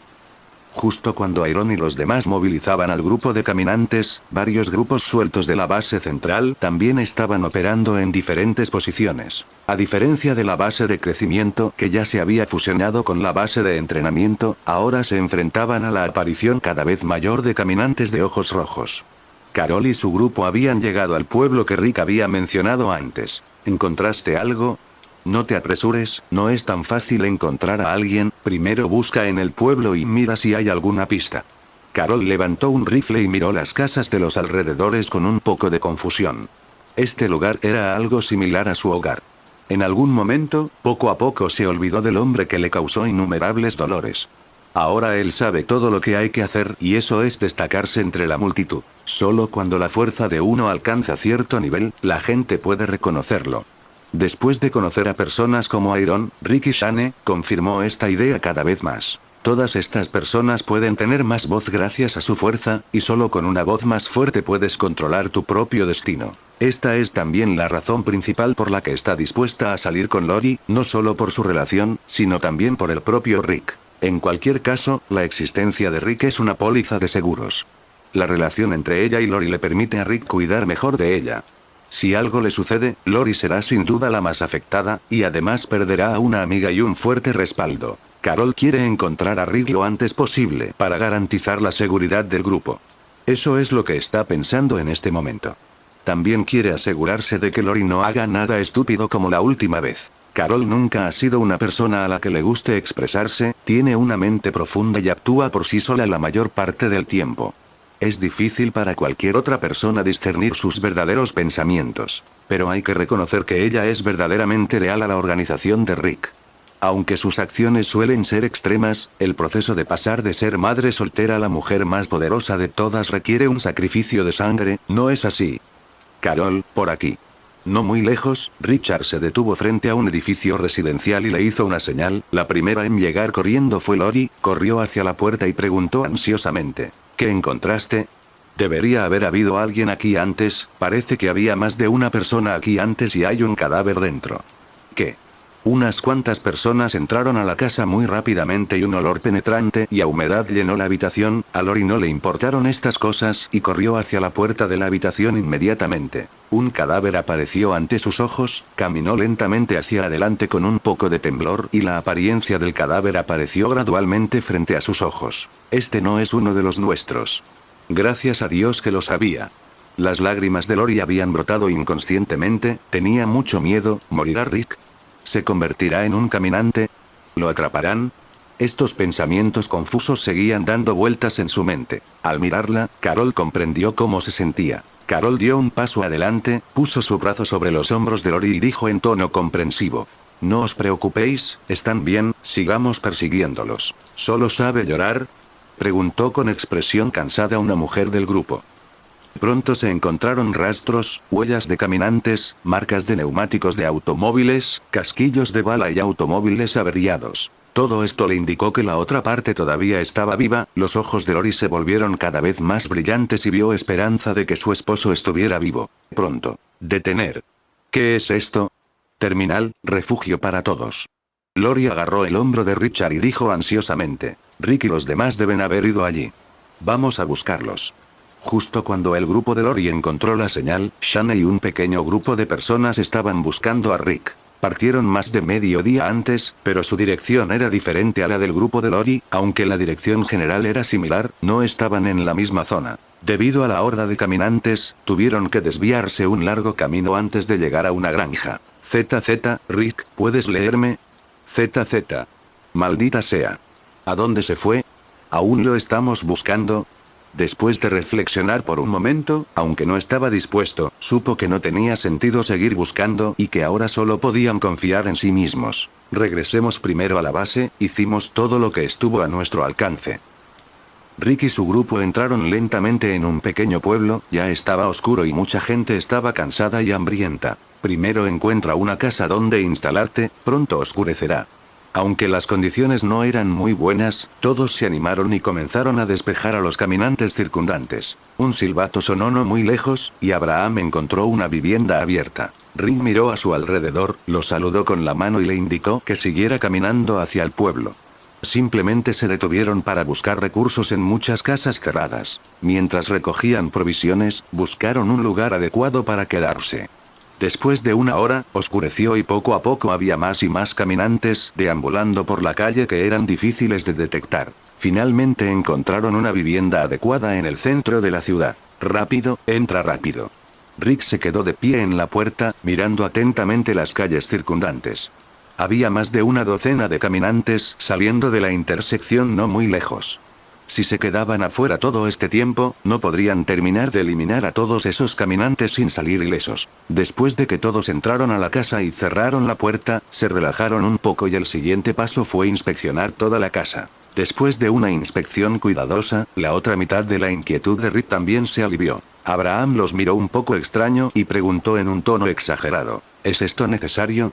Justo cuando Iron y los demás movilizaban al grupo de caminantes, varios grupos sueltos de la base central también estaban operando en diferentes posiciones. A diferencia de la base de crecimiento que ya se había fusionado con la base de entrenamiento, ahora se enfrentaban a la aparición cada vez mayor de caminantes de ojos rojos. Carol y su grupo habían llegado al pueblo que Rick había mencionado antes. ¿Encontraste algo? No te apresures, no es tan fácil encontrar a alguien, primero busca en el pueblo y mira si hay alguna pista. Carol levantó un rifle y miró las casas de los alrededores con un poco de confusión. Este lugar era algo similar a su hogar. En algún momento, poco a poco se olvidó del hombre que le causó innumerables dolores. Ahora él sabe todo lo que hay que hacer y eso es destacarse entre la multitud. Solo cuando la fuerza de uno alcanza cierto nivel, la gente puede reconocerlo. Después de conocer a personas como Iron, Rick y Shane, confirmó esta idea cada vez más. Todas estas personas pueden tener más voz gracias a su fuerza, y solo con una voz más fuerte puedes controlar tu propio destino. Esta es también la razón principal por la que está dispuesta a salir con Lori, no solo por su relación, sino también por el propio Rick. En cualquier caso, la existencia de Rick es una póliza de seguros. La relación entre ella y Lori le permite a Rick cuidar mejor de ella. Si algo le sucede, Lori será sin duda la más afectada, y además perderá a una amiga y un fuerte respaldo. Carol quiere encontrar a Rick lo antes posible para garantizar la seguridad del grupo. Eso es lo que está pensando en este momento. También quiere asegurarse de que Lori no haga nada estúpido como la última vez. Carol nunca ha sido una persona a la que le guste expresarse, tiene una mente profunda y actúa por sí sola la mayor parte del tiempo. Es difícil para cualquier otra persona discernir sus verdaderos pensamientos. Pero hay que reconocer que ella es verdaderamente leal a la organización de Rick. Aunque sus acciones suelen ser extremas, el proceso de pasar de ser madre soltera a la mujer más poderosa de todas requiere un sacrificio de sangre, ¿no es así? Carol, por aquí. No muy lejos, Richard se detuvo frente a un edificio residencial y le hizo una señal. La primera en llegar corriendo fue Lori, corrió hacia la puerta y preguntó ansiosamente. ¿Qué encontraste? Debería haber habido alguien aquí antes, parece que había más de una persona aquí antes y hay un cadáver dentro. ¿Qué? Unas cuantas personas entraron a la casa muy rápidamente y un olor penetrante y a humedad llenó la habitación. A Lori no le importaron estas cosas y corrió hacia la puerta de la habitación inmediatamente. Un cadáver apareció ante sus ojos, caminó lentamente hacia adelante con un poco de temblor y la apariencia del cadáver apareció gradualmente frente a sus ojos. Este no es uno de los nuestros. Gracias a Dios que lo sabía. Las lágrimas de Lori habían brotado inconscientemente, tenía mucho miedo. ¿Morirá Rick? ¿Se convertirá en un caminante? ¿Lo atraparán? Estos pensamientos confusos seguían dando vueltas en su mente. Al mirarla, Carol comprendió cómo se sentía. Carol dio un paso adelante, puso su brazo sobre los hombros de Lori y dijo en tono comprensivo. No os preocupéis, están bien, sigamos persiguiéndolos. ¿Solo sabe llorar? Preguntó con expresión cansada una mujer del grupo. Pronto se encontraron rastros, huellas de caminantes, marcas de neumáticos de automóviles, casquillos de bala y automóviles averiados. Todo esto le indicó que la otra parte todavía estaba viva. Los ojos de Lori se volvieron cada vez más brillantes y vio esperanza de que su esposo estuviera vivo. Pronto. Detener. ¿Qué es esto? Terminal, refugio para todos. Lori agarró el hombro de Richard y dijo ansiosamente. Rick y los demás deben haber ido allí. Vamos a buscarlos. Justo cuando el grupo de Lori encontró la señal, Shane y un pequeño grupo de personas estaban buscando a Rick. Partieron más de medio día antes, pero su dirección era diferente a la del grupo de Lori, aunque la dirección general era similar, no estaban en la misma zona. Debido a la horda de caminantes, tuvieron que desviarse un largo camino antes de llegar a una granja. ZZ, Rick, ¿puedes leerme? ZZ. Maldita sea. ¿A dónde se fue? ¿Aún lo estamos buscando? Después de reflexionar por un momento, aunque no estaba dispuesto, supo que no tenía sentido seguir buscando y que ahora solo podían confiar en sí mismos. Regresemos primero a la base, hicimos todo lo que estuvo a nuestro alcance. Rick y su grupo entraron lentamente en un pequeño pueblo, ya estaba oscuro y mucha gente estaba cansada y hambrienta. Primero encuentra una casa donde instalarte, pronto oscurecerá. Aunque las condiciones no eran muy buenas, todos se animaron y comenzaron a despejar a los caminantes circundantes. Un silbato sonó no muy lejos, y Abraham encontró una vivienda abierta. Rick miró a su alrededor, lo saludó con la mano y le indicó que siguiera caminando hacia el pueblo. Simplemente se detuvieron para buscar recursos en muchas casas cerradas. Mientras recogían provisiones, buscaron un lugar adecuado para quedarse. Después de una hora, oscureció y poco a poco había más y más caminantes deambulando por la calle que eran difíciles de detectar. Finalmente encontraron una vivienda adecuada en el centro de la ciudad. Rápido, entra rápido. Rick se quedó de pie en la puerta, mirando atentamente las calles circundantes. Había más de una docena de caminantes saliendo de la intersección no muy lejos. Si se quedaban afuera todo este tiempo, no podrían terminar de eliminar a todos esos caminantes sin salir ilesos. Después de que todos entraron a la casa y cerraron la puerta, se relajaron un poco y el siguiente paso fue inspeccionar toda la casa. Después de una inspección cuidadosa, la otra mitad de la inquietud de Rick también se alivió. Abraham los miró un poco extraño y preguntó en un tono exagerado, ¿es esto necesario?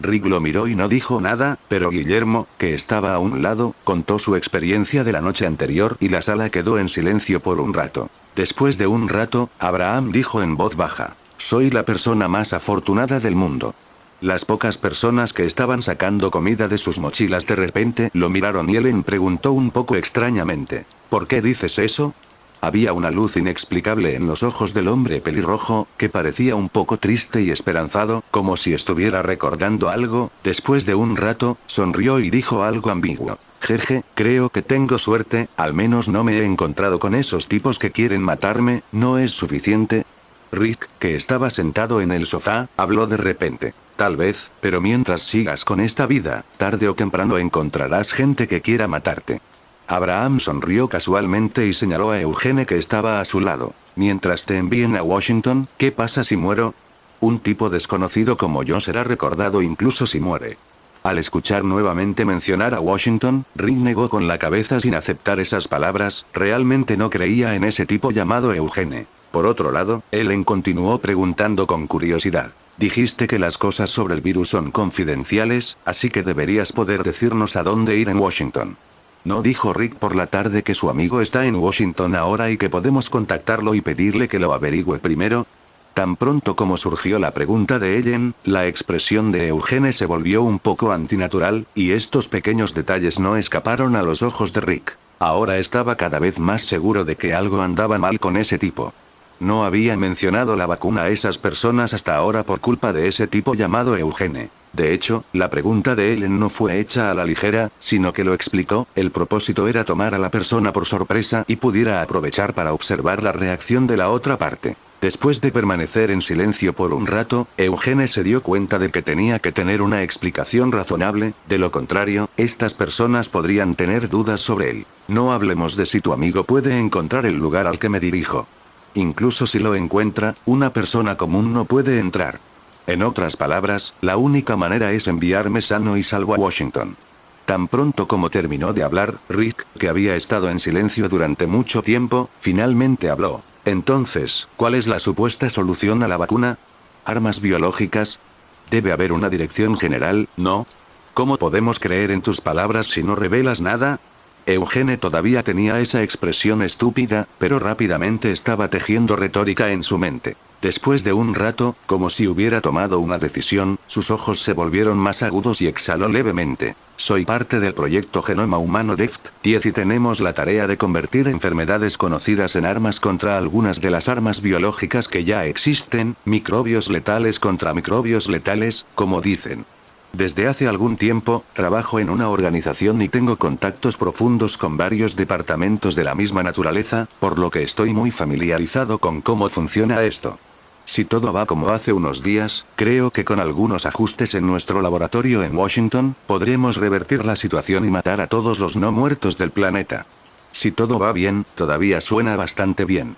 Rick lo miró y no dijo nada, pero Guillermo, que estaba a un lado, contó su experiencia de la noche anterior y la sala quedó en silencio por un rato. Después de un rato, Abraham dijo en voz baja, soy la persona más afortunada del mundo. Las pocas personas que estaban sacando comida de sus mochilas de repente lo miraron y Ellen preguntó un poco extrañamente, ¿por qué dices eso? Había una luz inexplicable en los ojos del hombre pelirrojo, que parecía un poco triste y esperanzado, como si estuviera recordando algo. Después de un rato, sonrió y dijo algo ambiguo. Jeje, creo que tengo suerte, al menos no me he encontrado con esos tipos que quieren matarme, ¿no es suficiente? Rick, que estaba sentado en el sofá, habló de repente. Tal vez, pero mientras sigas con esta vida, tarde o temprano encontrarás gente que quiera matarte. Abraham sonrió casualmente y señaló a Eugene que estaba a su lado. Mientras te envíen a Washington, ¿qué pasa si muero? Un tipo desconocido como yo será recordado incluso si muere. Al escuchar nuevamente mencionar a Washington, Rick negó con la cabeza sin aceptar esas palabras, realmente no creía en ese tipo llamado Eugene. Por otro lado, Ellen continuó preguntando con curiosidad. Dijiste que las cosas sobre el virus son confidenciales, así que deberías poder decirnos a dónde ir en Washington. ¿No dijo Rick por la tarde que su amigo está en Washington ahora y que podemos contactarlo y pedirle que lo averigüe primero? Tan pronto como surgió la pregunta de Ellen, la expresión de Eugene se volvió un poco antinatural, y estos pequeños detalles no escaparon a los ojos de Rick. Ahora estaba cada vez más seguro de que algo andaba mal con ese tipo. No había mencionado la vacuna a esas personas hasta ahora por culpa de ese tipo llamado Eugene. De hecho, la pregunta de Ellen no fue hecha a la ligera, sino que lo explicó, el propósito era tomar a la persona por sorpresa y pudiera aprovechar para observar la reacción de la otra parte. Después de permanecer en silencio por un rato, Eugene se dio cuenta de que tenía que tener una explicación razonable, de lo contrario, estas personas podrían tener dudas sobre él. No hablemos de si tu amigo puede encontrar el lugar al que me dirijo. Incluso si lo encuentra, una persona común no puede entrar. En otras palabras, la única manera es enviarme sano y salvo a Washington. Tan pronto como terminó de hablar, Rick, que había estado en silencio durante mucho tiempo, finalmente habló. Entonces, ¿cuál es la supuesta solución a la vacuna? ¿Armas biológicas? Debe haber una dirección general, ¿no? ¿Cómo podemos creer en tus palabras si no revelas nada? Eugene todavía tenía esa expresión estúpida, pero rápidamente estaba tejiendo retórica en su mente. Después de un rato, como si hubiera tomado una decisión, sus ojos se volvieron más agudos y exhaló levemente. Soy parte del proyecto Genoma Humano DEFT-10 y tenemos la tarea de convertir enfermedades conocidas en armas contra algunas de las armas biológicas que ya existen, microbios letales contra microbios letales, como dicen. Desde hace algún tiempo, trabajo en una organización y tengo contactos profundos con varios departamentos de la misma naturaleza, por lo que estoy muy familiarizado con cómo funciona esto. Si todo va como hace unos días, creo que con algunos ajustes en nuestro laboratorio en Washington, podremos revertir la situación y matar a todos los no muertos del planeta. Si todo va bien, todavía suena bastante bien.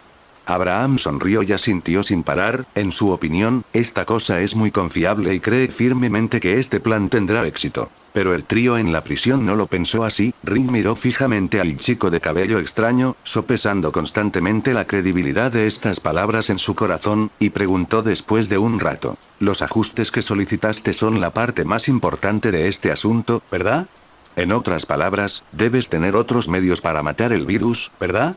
Abraham sonrió y asintió sin parar. En su opinión, esta cosa es muy confiable y cree firmemente que este plan tendrá éxito. Pero el trío en la prisión no lo pensó así. Rick miró fijamente al chico de cabello extraño, sopesando constantemente la credibilidad de estas palabras en su corazón, y preguntó después de un rato. Los ajustes que solicitaste son la parte más importante de este asunto, ¿verdad? En otras palabras, debes tener otros medios para matar el virus, ¿verdad?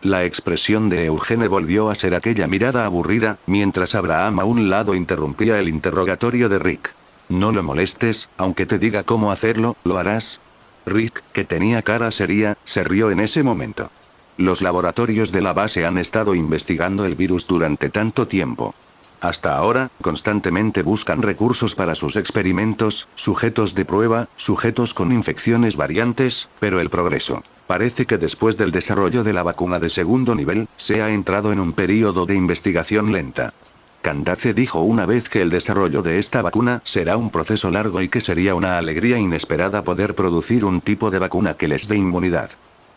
La expresión de Eugene volvió a ser aquella mirada aburrida, mientras Abraham a un lado interrumpía el interrogatorio de Rick. No lo molestes, aunque te diga cómo hacerlo, ¿lo harás? Rick, que tenía cara seria, se rió en ese momento. Los laboratorios de la base han estado investigando el virus durante tanto tiempo. Hasta ahora, constantemente buscan recursos para sus experimentos, sujetos de prueba, sujetos con infecciones variantes, pero el progreso. Parece que después del desarrollo de la vacuna de segundo nivel, se ha entrado en un período de investigación lenta. Candace dijo una vez que el desarrollo de esta vacuna será un proceso largo y que sería una alegría inesperada poder producir un tipo de vacuna que les dé inmunidad.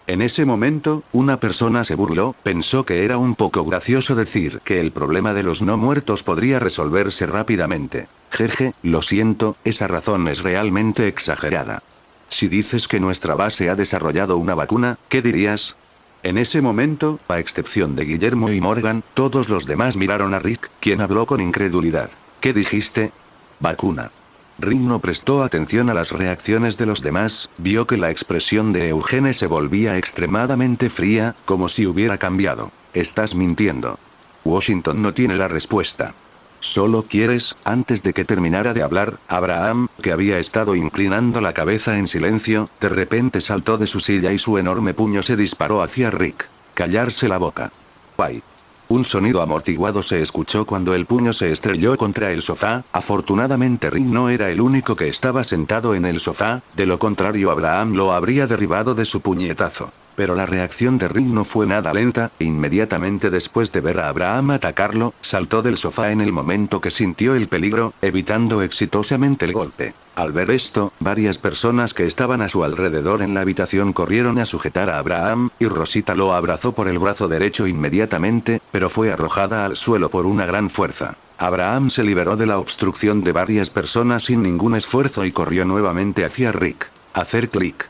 En ese momento, una persona se burló, pensó que era un poco gracioso decir que el problema de los no muertos podría resolverse rápidamente. Jeje, lo siento, esa razón es realmente exagerada. Si dices que nuestra base ha desarrollado una vacuna, ¿qué dirías? En ese momento, a excepción de Guillermo y Morgan, todos los demás miraron a Rick, quien habló con incredulidad. ¿Qué dijiste? Vacuna. Rick no prestó atención a las reacciones de los demás, vio que la expresión de Eugene se volvía extremadamente fría, como si hubiera cambiado. Estás mintiendo. Washington no tiene la respuesta. Solo quieres, antes de que terminara de hablar, Abraham, que había estado inclinando la cabeza en silencio, de repente saltó de su silla y su enorme puño se disparó hacia Rick. Callarse la boca. ¡Ay! Un sonido amortiguado se escuchó cuando el puño se estrelló contra el sofá. Afortunadamente Rick no era el único que estaba sentado en el sofá, de lo contrario Abraham lo habría derribado de su puñetazo. Pero la reacción de Rick no fue nada lenta, inmediatamente después de ver a Abraham atacarlo, saltó del sofá en el momento que sintió el peligro, evitando exitosamente el golpe. Al ver esto, varias personas que estaban a su alrededor en la habitación corrieron a sujetar a Abraham, y Rosita lo abrazó por el brazo derecho inmediatamente, pero fue arrojada al suelo por una gran fuerza. Abraham se liberó de la obstrucción de varias personas sin ningún esfuerzo y corrió nuevamente hacia Rick. Hacer clic.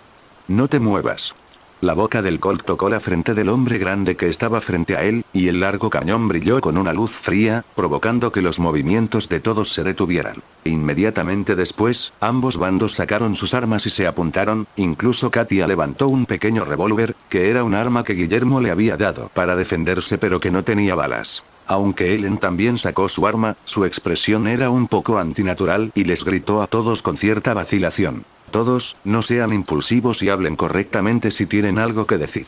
No te muevas. La boca del Colt tocó la frente del hombre grande que estaba frente a él, y el largo cañón brilló con una luz fría, provocando que los movimientos de todos se detuvieran. Inmediatamente después, ambos bandos sacaron sus armas y se apuntaron, incluso Katia levantó un pequeño revólver, que era un arma que Guillermo le había dado para defenderse pero que no tenía balas. Aunque Ellen también sacó su arma, su expresión era un poco antinatural y les gritó a todos con cierta vacilación. Todos, no sean impulsivos y hablen correctamente si tienen algo que decir.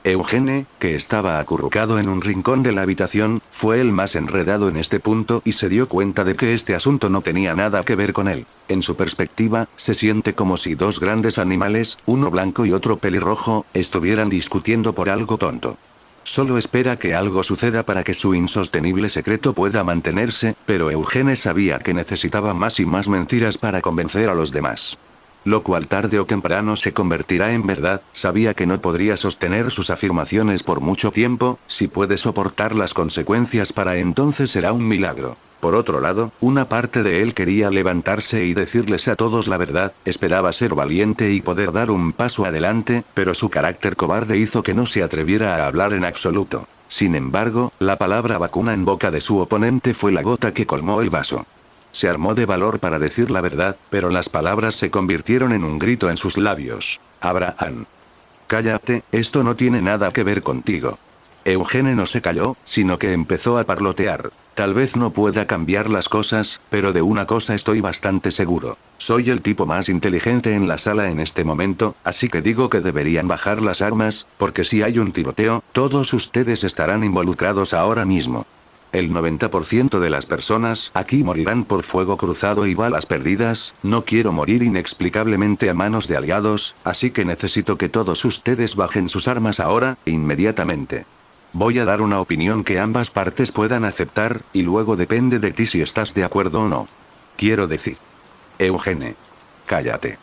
Eugene, que estaba acurrucado en un rincón de la habitación, fue el más enredado en este punto y se dio cuenta de que este asunto no tenía nada que ver con él. En su perspectiva, se siente como si dos grandes animales, uno blanco y otro pelirrojo, estuvieran discutiendo por algo tonto. Solo espera que algo suceda para que su insostenible secreto pueda mantenerse, pero Eugene sabía que necesitaba más y más mentiras para convencer a los demás. Lo cual tarde o temprano se convertirá en verdad. Sabía que no podría sostener sus afirmaciones por mucho tiempo, si puede soportar las consecuencias para entonces será un milagro. Por otro lado, una parte de él quería levantarse y decirles a todos la verdad, esperaba ser valiente y poder dar un paso adelante, pero su carácter cobarde hizo que no se atreviera a hablar en absoluto. Sin embargo, la palabra vacuna en boca de su oponente fue la gota que colmó el vaso. Se armó de valor para decir la verdad, pero las palabras se convirtieron en un grito en sus labios. Abraham. Cállate, esto no tiene nada que ver contigo. Eugene no se calló, sino que empezó a parlotear. Tal vez no pueda cambiar las cosas, pero de una cosa estoy bastante seguro. Soy el tipo más inteligente en la sala en este momento, así que digo que deberían bajar las armas, porque si hay un tiroteo, todos ustedes estarán involucrados ahora mismo. El 90% de las personas aquí morirán por fuego cruzado y balas perdidas. No quiero morir inexplicablemente a manos de aliados, así que necesito que todos ustedes bajen sus armas ahora, inmediatamente. Voy a dar una opinión que ambas partes puedan aceptar, y luego depende de ti si estás de acuerdo o no. Quiero decir. Eugene. Cállate.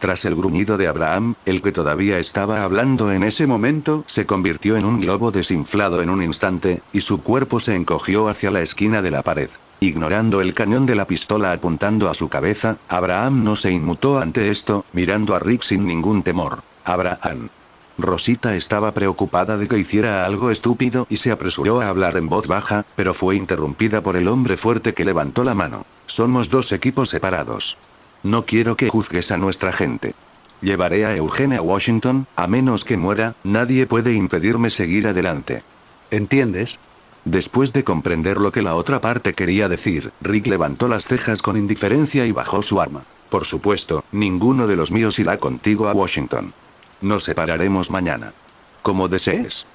Tras el gruñido de Abraham, el que todavía estaba hablando en ese momento, se convirtió en un globo desinflado en un instante, y su cuerpo se encogió hacia la esquina de la pared. Ignorando el cañón de la pistola apuntando a su cabeza, Abraham no se inmutó ante esto, mirando a Rick sin ningún temor. Abraham. Rosita estaba preocupada de que hiciera algo estúpido y se apresuró a hablar en voz baja, pero fue interrumpida por el hombre fuerte que levantó la mano. Somos dos equipos separados. No quiero que juzgues a nuestra gente. Llevaré a Eugene a Washington, a menos que muera, nadie puede impedirme seguir adelante. ¿Entiendes? Después de comprender lo que la otra parte quería decir, Rick levantó las cejas con indiferencia y bajó su arma. Por supuesto, ninguno de los míos irá contigo a Washington. Nos separaremos mañana. Como desees.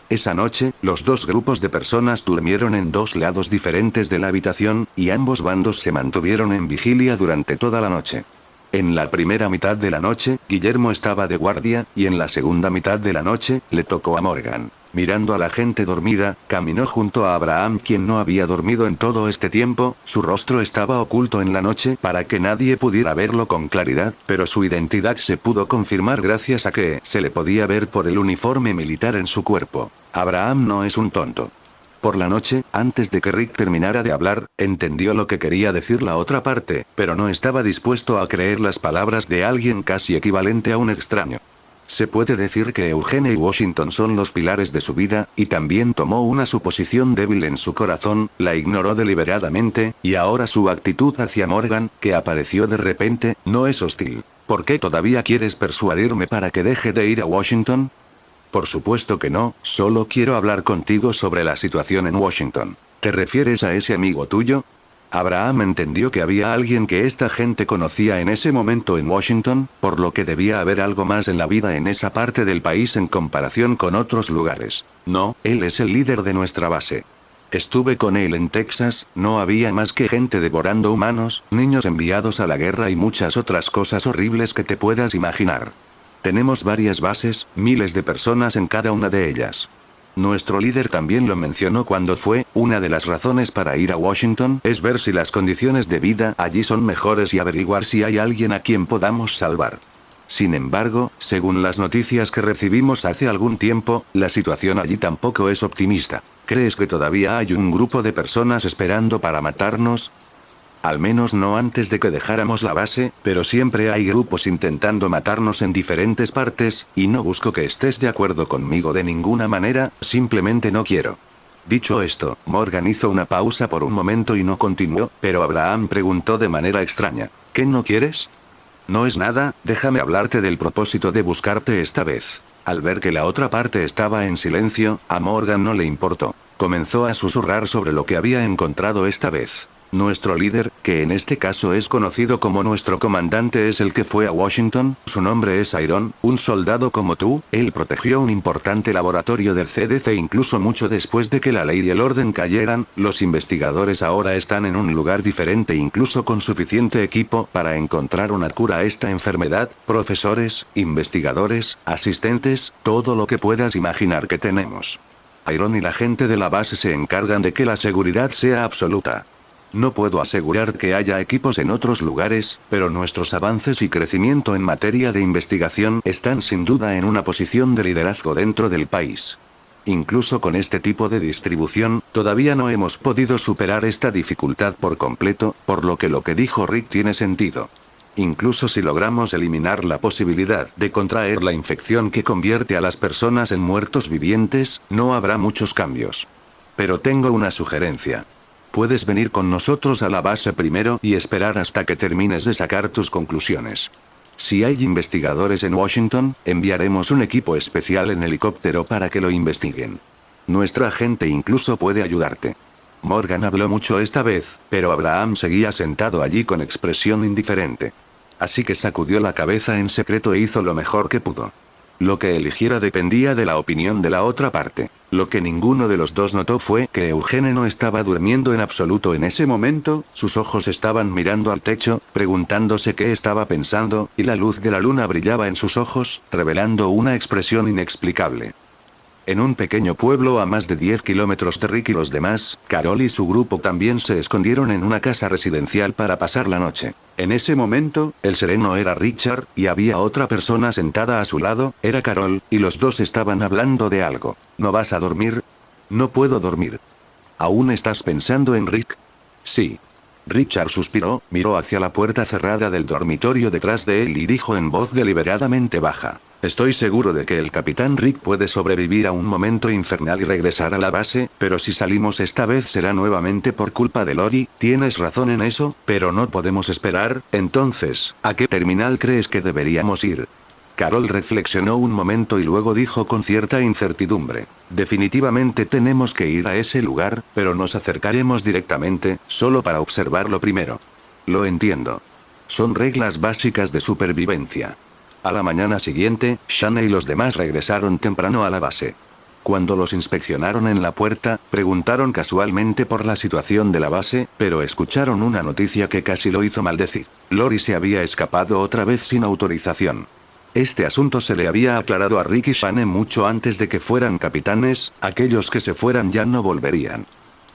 Esa noche, los dos grupos de personas durmieron en dos lados diferentes de la habitación, y ambos bandos se mantuvieron en vigilia durante toda la noche. En la primera mitad de la noche, Guillermo estaba de guardia, y en la segunda mitad de la noche, le tocó a Morgan. Mirando a la gente dormida, caminó junto a Abraham, quien no había dormido en todo este tiempo. Su rostro estaba oculto en la noche para que nadie pudiera verlo con claridad, pero su identidad se pudo confirmar gracias a que se le podía ver por el uniforme militar en su cuerpo. Abraham no es un tonto. Por la noche, antes de que Rick terminara de hablar, entendió lo que quería decir la otra parte, pero no estaba dispuesto a creer las palabras de alguien casi equivalente a un extraño. Se puede decir que Eugene y Washington son los pilares de su vida, y también tomó una suposición débil en su corazón, la ignoró deliberadamente, y ahora su actitud hacia Morgan, que apareció de repente, no es hostil. ¿Por qué todavía quieres persuadirme para que deje de ir a Washington? Por supuesto que no, solo quiero hablar contigo sobre la situación en Washington. ¿Te refieres a ese amigo tuyo? Abraham entendió que había alguien que esta gente conocía en ese momento en Washington, por lo que debía haber algo más en la vida en esa parte del país en comparación con otros lugares. No, él es el líder de nuestra base. Estuve con él en Texas, no había más que gente devorando humanos, niños enviados a la guerra y muchas otras cosas horribles que te puedas imaginar. Tenemos varias bases, miles de personas en cada una de ellas. Nuestro líder también lo mencionó cuando fue, una de las razones para ir a Washington es ver si las condiciones de vida allí son mejores y averiguar si hay alguien a quien podamos salvar. Sin embargo, según las noticias que recibimos hace algún tiempo, la situación allí tampoco es optimista. ¿Crees que todavía hay un grupo de personas esperando para matarnos? Al menos no antes de que dejáramos la base, pero siempre hay grupos intentando matarnos en diferentes partes, y no busco que estés de acuerdo conmigo de ninguna manera, simplemente no quiero. Dicho esto, Morgan hizo una pausa por un momento y no continuó, pero Abraham preguntó de manera extraña, ¿qué no quieres? No es nada, déjame hablarte del propósito de buscarte esta vez. Al ver que la otra parte estaba en silencio, a Morgan no le importó. Comenzó a susurrar sobre lo que había encontrado esta vez. Nuestro líder, que en este caso es conocido como nuestro comandante, es el que fue a Washington, su nombre es Iron, un soldado como tú, él protegió un importante laboratorio del CDC incluso mucho después de que la ley y el orden cayeran, los investigadores ahora están en un lugar diferente incluso con suficiente equipo para encontrar una cura a esta enfermedad, profesores, investigadores, asistentes, todo lo que puedas imaginar que tenemos. Iron y la gente de la base se encargan de que la seguridad sea absoluta. No puedo asegurar que haya equipos en otros lugares, pero nuestros avances y crecimiento en materia de investigación están sin duda en una posición de liderazgo dentro del país. Incluso con este tipo de distribución, todavía no hemos podido superar esta dificultad por completo, por lo que dijo Rick tiene sentido. Incluso si logramos eliminar la posibilidad de contraer la infección que convierte a las personas en muertos vivientes, no habrá muchos cambios. Pero tengo una sugerencia. Puedes venir con nosotros a la base primero y esperar hasta que termines de sacar tus conclusiones. Si hay investigadores en Washington, enviaremos un equipo especial en helicóptero para que lo investiguen. Nuestra gente incluso puede ayudarte. Morgan habló mucho esta vez, pero Abraham seguía sentado allí con expresión indiferente. Así que sacudió la cabeza en secreto e hizo lo mejor que pudo. Lo que eligiera dependía de la opinión de la otra parte. Lo que ninguno de los dos notó fue que Eugene no estaba durmiendo en absoluto en ese momento, sus ojos estaban mirando al techo, preguntándose qué estaba pensando, y la luz de la luna brillaba en sus ojos, revelando una expresión inexplicable. En un pequeño pueblo a más de 10 kilómetros de Rick y los demás, Carol y su grupo también se escondieron en una casa residencial para pasar la noche. En ese momento, el sereno era Richard, y había otra persona sentada a su lado, era Carol, y los dos estaban hablando de algo. ¿No vas a dormir? No puedo dormir. ¿Aún estás pensando en Rick? Sí. Richard suspiró, miró hacia la puerta cerrada del dormitorio detrás de él y dijo en voz deliberadamente baja. Estoy seguro de que el capitán Rick puede sobrevivir a un momento infernal y regresar a la base, pero si salimos esta vez será nuevamente por culpa de Lori, tienes razón en eso, pero no podemos esperar, entonces, ¿a qué terminal crees que deberíamos ir? Carol reflexionó un momento y luego dijo con cierta incertidumbre. Definitivamente tenemos que ir a ese lugar, pero nos acercaremos directamente, solo para observarlo primero. Lo entiendo. Son reglas básicas de supervivencia. A la mañana siguiente, Shane y los demás regresaron temprano a la base. Cuando los inspeccionaron en la puerta, preguntaron casualmente por la situación de la base, pero escucharon una noticia que casi lo hizo maldecir. Lori se había escapado otra vez sin autorización. Este asunto se le había aclarado a Rick y Shane mucho antes de que fueran capitanes, aquellos que se fueran ya no volverían.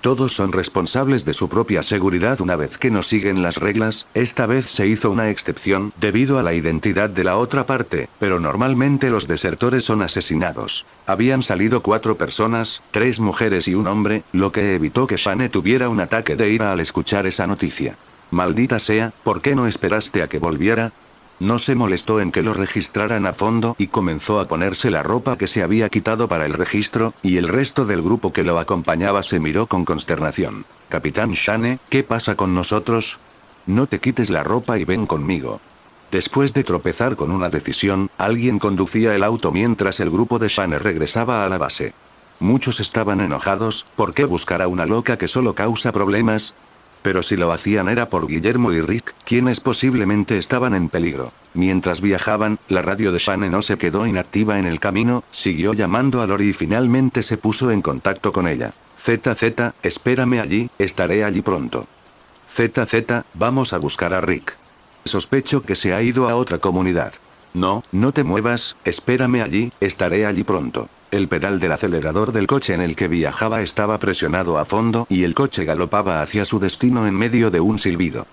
Todos son responsables de su propia seguridad una vez que no siguen las reglas, esta vez se hizo una excepción debido a la identidad de la otra parte, pero normalmente los desertores son asesinados. Habían salido 4 personas, 3 mujeres y un hombre, lo que evitó que Shane tuviera un ataque de ira al escuchar esa noticia. Maldita sea, ¿por qué no esperaste a que volviera? No se molestó en que lo registraran a fondo y comenzó a ponerse la ropa que se había quitado para el registro, y el resto del grupo que lo acompañaba se miró con consternación. Capitán Shane, ¿qué pasa con nosotros? No te quites la ropa y ven conmigo. Después de tropezar con una decisión, alguien conducía el auto mientras el grupo de Shane regresaba a la base. Muchos estaban enojados, ¿por qué buscar a una loca que solo causa problemas? Pero si lo hacían era por Guillermo y Rick, quienes posiblemente estaban en peligro. Mientras viajaban, la radio de Shane no se quedó inactiva en el camino, siguió llamando a Lori y finalmente se puso en contacto con ella. ZZ, espérame allí, estaré allí pronto. ZZ, vamos a buscar a Rick. Sospecho que se ha ido a otra comunidad. No, no te muevas, espérame allí, estaré allí pronto. El pedal del acelerador del coche en el que viajaba estaba presionado a fondo y el coche galopaba hacia su destino en medio de un silbido.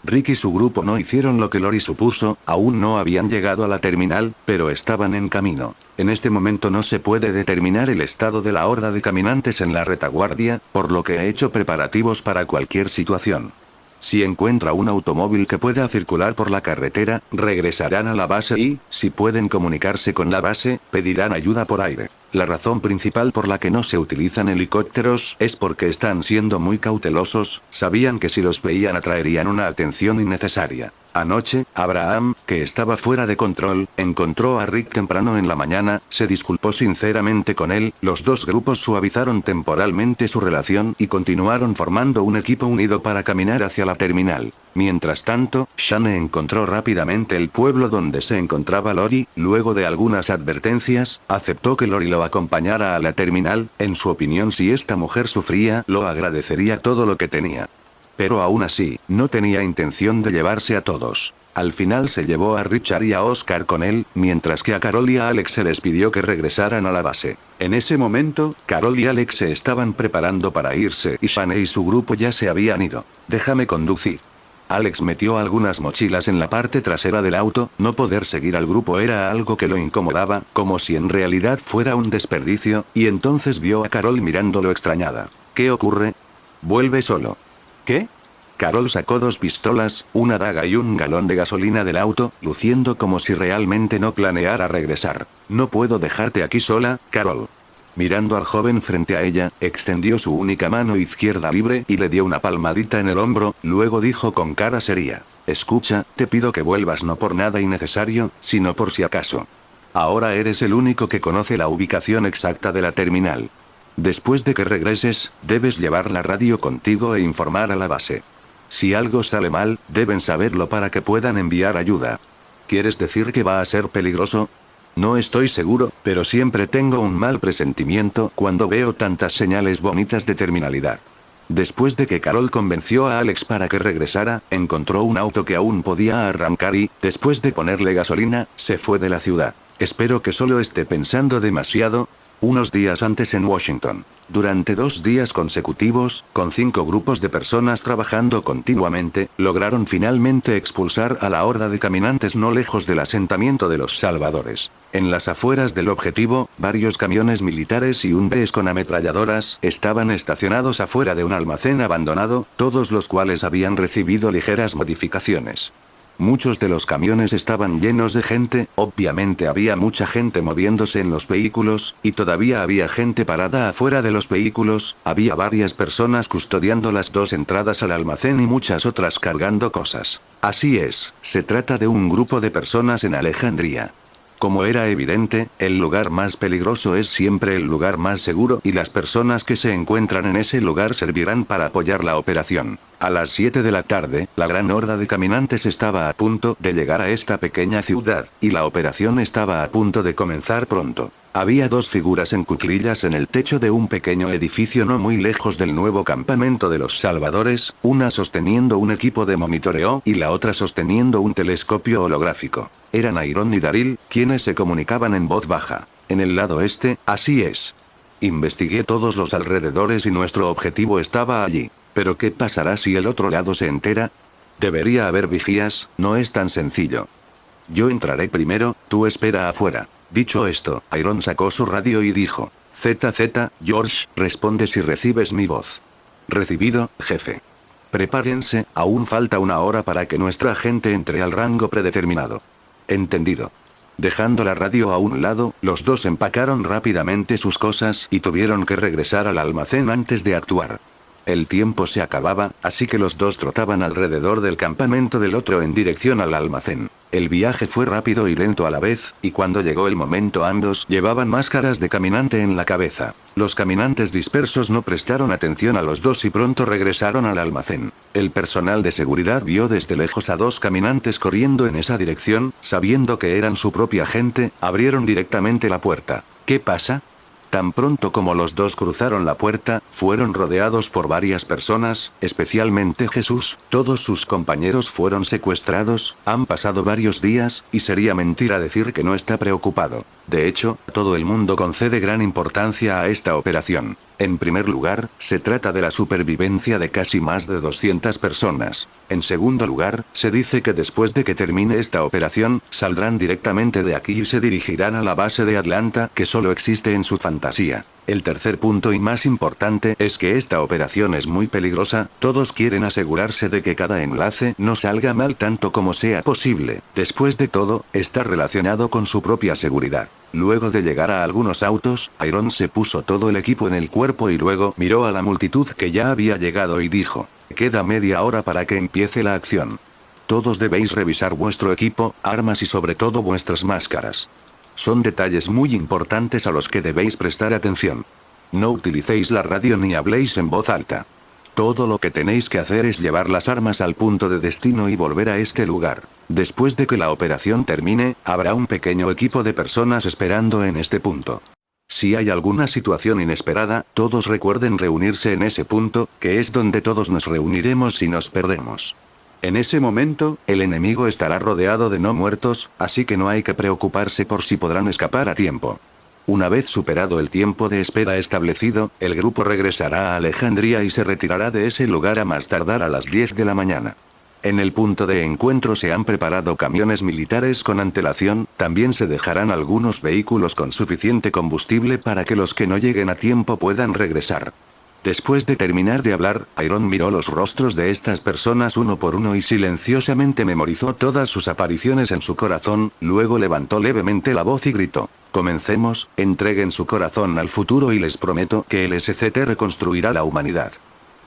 Rick y su grupo no hicieron lo que Lori supuso, aún no habían llegado a la terminal, pero estaban en camino. En este momento no se puede determinar el estado de la horda de caminantes en la retaguardia, por lo que he hecho preparativos para cualquier situación. Si encuentra un automóvil que pueda circular por la carretera, regresarán a la base y, si pueden comunicarse con la base, pedirán ayuda por aire. La razón principal por la que no se utilizan helicópteros es porque están siendo muy cautelosos, sabían que si los veían atraerían una atención innecesaria. Anoche, Abraham, que estaba fuera de control, encontró a Rick temprano en la mañana, se disculpó sinceramente con él, los dos grupos suavizaron temporalmente su relación y continuaron formando un equipo unido para caminar hacia la terminal. Mientras tanto, Shane encontró rápidamente el pueblo donde se encontraba Lori, luego de algunas advertencias, aceptó que Lori lo acompañara a la terminal, en su opinión si esta mujer sufría, lo agradecería todo lo que tenía. Pero aún así, no tenía intención de llevarse a todos. Al final se llevó a Richard y a Oscar con él, mientras que a Carol y a Alex se les pidió que regresaran a la base. En ese momento, Carol y Alex se estaban preparando para irse y Shane y su grupo ya se habían ido. Déjame conducir. Alex metió algunas mochilas en la parte trasera del auto, no poder seguir al grupo era algo que lo incomodaba, como si en realidad fuera un desperdicio, y entonces vio a Carol mirándolo extrañada. ¿Qué ocurre? Vuelve solo. ¿Qué? Carol sacó 2 pistolas, una daga y un galón de gasolina del auto, luciendo como si realmente no planeara regresar. No puedo dejarte aquí sola, Carol. Mirando al joven frente a ella, extendió su única mano izquierda libre y le dio una palmadita en el hombro, luego dijo con cara seria. Escucha, te pido que vuelvas no por nada innecesario, sino por si acaso. Ahora eres el único que conoce la ubicación exacta de la terminal. Después de que regreses, debes llevar la radio contigo e informar a la base. Si algo sale mal, deben saberlo para que puedan enviar ayuda. ¿Quieres decir que va a ser peligroso? No estoy seguro, pero siempre tengo un mal presentimiento cuando veo tantas señales bonitas de terminalidad. Después de que Carol convenció a Alex para que regresara, encontró un auto que aún podía arrancar y, después de ponerle gasolina, se fue de la ciudad. Espero que solo esté pensando demasiado. Unos días antes en Washington. Durante 2 días consecutivos, con 5 grupos de personas trabajando continuamente, lograron finalmente expulsar a la horda de caminantes no lejos del asentamiento de los Salvadores. En las afueras del objetivo, varios camiones militares y un BES con ametralladoras estaban estacionados afuera de un almacén abandonado, todos los cuales habían recibido ligeras modificaciones. Muchos de los camiones estaban llenos de gente, obviamente había mucha gente moviéndose en los vehículos, y todavía había gente parada afuera de los vehículos, había varias personas custodiando las 2 entradas al almacén y muchas otras cargando cosas. Así es, se trata de un grupo de personas en Alejandría. Como era evidente, el lugar más peligroso es siempre el lugar más seguro y las personas que se encuentran en ese lugar servirán para apoyar la operación. A las 7 de la tarde, la gran horda de caminantes estaba a punto de llegar a esta pequeña ciudad, y la operación estaba a punto de comenzar pronto. Había 2 figuras en cuclillas en el techo de un pequeño edificio no muy lejos del nuevo campamento de los Salvadores, una sosteniendo un equipo de monitoreo y la otra sosteniendo un telescopio holográfico. Eran Iron y Daryl, quienes se comunicaban en voz baja. En el lado este, así es. Investigué todos los alrededores y nuestro objetivo estaba allí. Pero ¿qué pasará si el otro lado se entera? Debería haber vigías, no es tan sencillo. Yo entraré primero, tú espera afuera. Dicho esto, Iron sacó su radio y dijo: ZZ, George, responde si recibes mi voz. Recibido, jefe. Prepárense, aún falta 1 hora para que nuestra gente entre al rango predeterminado. Entendido. Dejando la radio a un lado, los 2 empacaron rápidamente sus cosas y tuvieron que regresar al almacén antes de actuar. El tiempo se acababa, así que los 2 trotaban alrededor del campamento del otro en dirección al almacén. El viaje fue rápido y lento a la vez, y cuando llegó el momento ambos llevaban máscaras de caminante en la cabeza. Los caminantes dispersos no prestaron atención a los 2 y pronto regresaron al almacén. El personal de seguridad vio desde lejos a 2 caminantes corriendo en esa dirección, sabiendo que eran su propia gente, abrieron directamente la puerta. ¿Qué pasa? Tan pronto como los 2 cruzaron la puerta, fueron rodeados por varias personas, especialmente Jesús. Todos sus compañeros fueron secuestrados, han pasado varios días, y sería mentira decir que no está preocupado. De hecho, todo el mundo concede gran importancia a esta operación. En primer lugar, se trata de la supervivencia de casi más de 200 personas. En segundo lugar, se dice que después de que termine esta operación, saldrán directamente de aquí y se dirigirán a la base de Atlanta, que solo existe en su fantasía. El tercer punto y más importante es que esta operación es muy peligrosa, todos quieren asegurarse de que cada enlace no salga mal tanto como sea posible. Después de todo, está relacionado con su propia seguridad. Luego de llegar a algunos autos, Iron se puso todo el equipo en el cuerpo y luego miró a la multitud que ya había llegado y dijo: queda media hora para que empiece la acción. Todos debéis revisar vuestro equipo, armas y sobre todo vuestras máscaras. Son detalles muy importantes a los que debéis prestar atención. No utilicéis la radio ni habléis en voz alta. Todo lo que tenéis que hacer es llevar las armas al punto de destino y volver a este lugar. Después de que la operación termine, habrá un pequeño equipo de personas esperando en este punto. Si hay alguna situación inesperada, todos recuerden reunirse en ese punto, que es donde todos nos reuniremos si nos perdemos. En ese momento, el enemigo estará rodeado de no muertos, así que no hay que preocuparse por si podrán escapar a tiempo. Una vez superado el tiempo de espera establecido, el grupo regresará a Alejandría y se retirará de ese lugar a más tardar a las 10 de la mañana. En el punto de encuentro se han preparado camiones militares con antelación, también se dejarán algunos vehículos con suficiente combustible para que los que no lleguen a tiempo puedan regresar. Después de terminar de hablar, Iron miró los rostros de estas personas uno por uno y silenciosamente memorizó todas sus apariciones en su corazón, luego levantó levemente la voz y gritó: comencemos, entreguen su corazón al futuro y les prometo que el SCT reconstruirá la humanidad.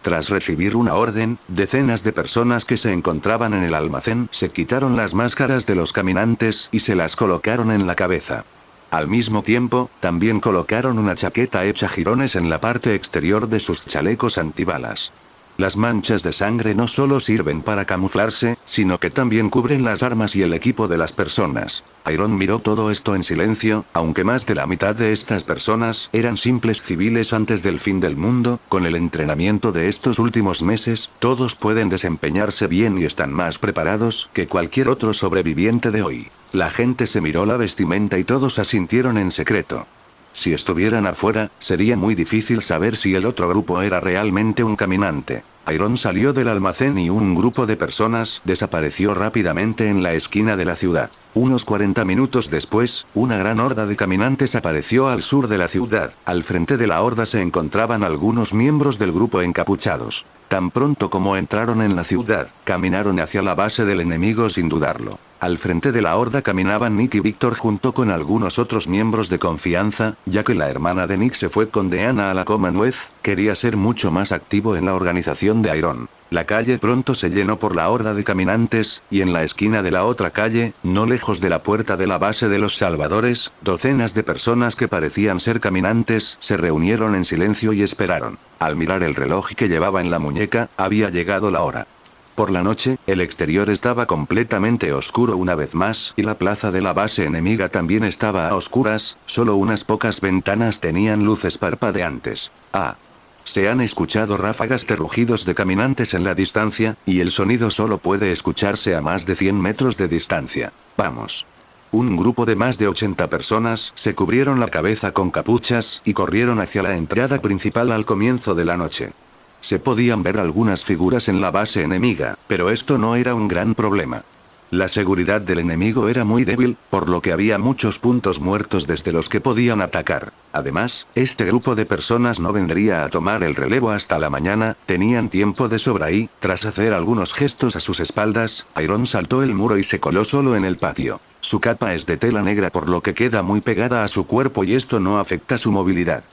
Tras recibir una orden, decenas de personas que se encontraban en el almacén se quitaron las máscaras de los caminantes y se las colocaron en la cabeza. Al mismo tiempo, también colocaron una chaqueta hecha jirones en la parte exterior de sus chalecos antibalas. Las manchas de sangre no solo sirven para camuflarse, sino que también cubren las armas y el equipo de las personas. Iron miró todo esto en silencio, aunque más de la mitad de estas personas eran simples civiles antes del fin del mundo. Con el entrenamiento de estos últimos meses, todos pueden desempeñarse bien y están más preparados que cualquier otro sobreviviente de hoy. La gente se miró la vestimenta y todos asintieron en secreto. Si estuvieran afuera, sería muy difícil saber si el otro grupo era realmente un caminante. Iron salió del almacén y un grupo de personas desapareció rápidamente en la esquina de la ciudad. Unos 40 minutos después, una gran horda de caminantes apareció al sur de la ciudad. Al frente de la horda se encontraban algunos miembros del grupo encapuchados. Tan pronto como entraron en la ciudad, caminaron hacia la base del enemigo sin dudarlo. Al frente de la horda caminaban Nick y Victor junto con algunos otros miembros de confianza, ya que la hermana de Nick se fue con Deanna a la Commonwealth, quería ser mucho más activo en la organización de Iron. La calle pronto se llenó por la horda de caminantes, y en la esquina de la otra calle, no lejos de la puerta de la base de los Salvadores, docenas de personas que parecían ser caminantes, se reunieron en silencio y esperaron. Al mirar el reloj que llevaba en la muñeca, había llegado la hora. Por la noche, el exterior estaba completamente oscuro una vez más, y la plaza de la base enemiga también estaba a oscuras, solo unas pocas ventanas tenían luces parpadeantes. Se han escuchado ráfagas de rugidos de caminantes en la distancia, y el sonido solo puede escucharse a más de 100 metros de distancia. Vamos. Un grupo de más de 80 personas se cubrieron la cabeza con capuchas y corrieron hacia la entrada principal al comienzo de la noche. Se podían ver algunas figuras en la base enemiga, pero esto no era un gran problema. La seguridad del enemigo era muy débil, por lo que había muchos puntos muertos desde los que podían atacar. Además, este grupo de personas no vendría a tomar el relevo hasta la mañana, tenían tiempo de sobra y, tras hacer algunos gestos a sus espaldas, Iron saltó el muro y se coló solo en el patio. Su capa es de tela negra por lo que queda muy pegada a su cuerpo y esto no afecta su movilidad.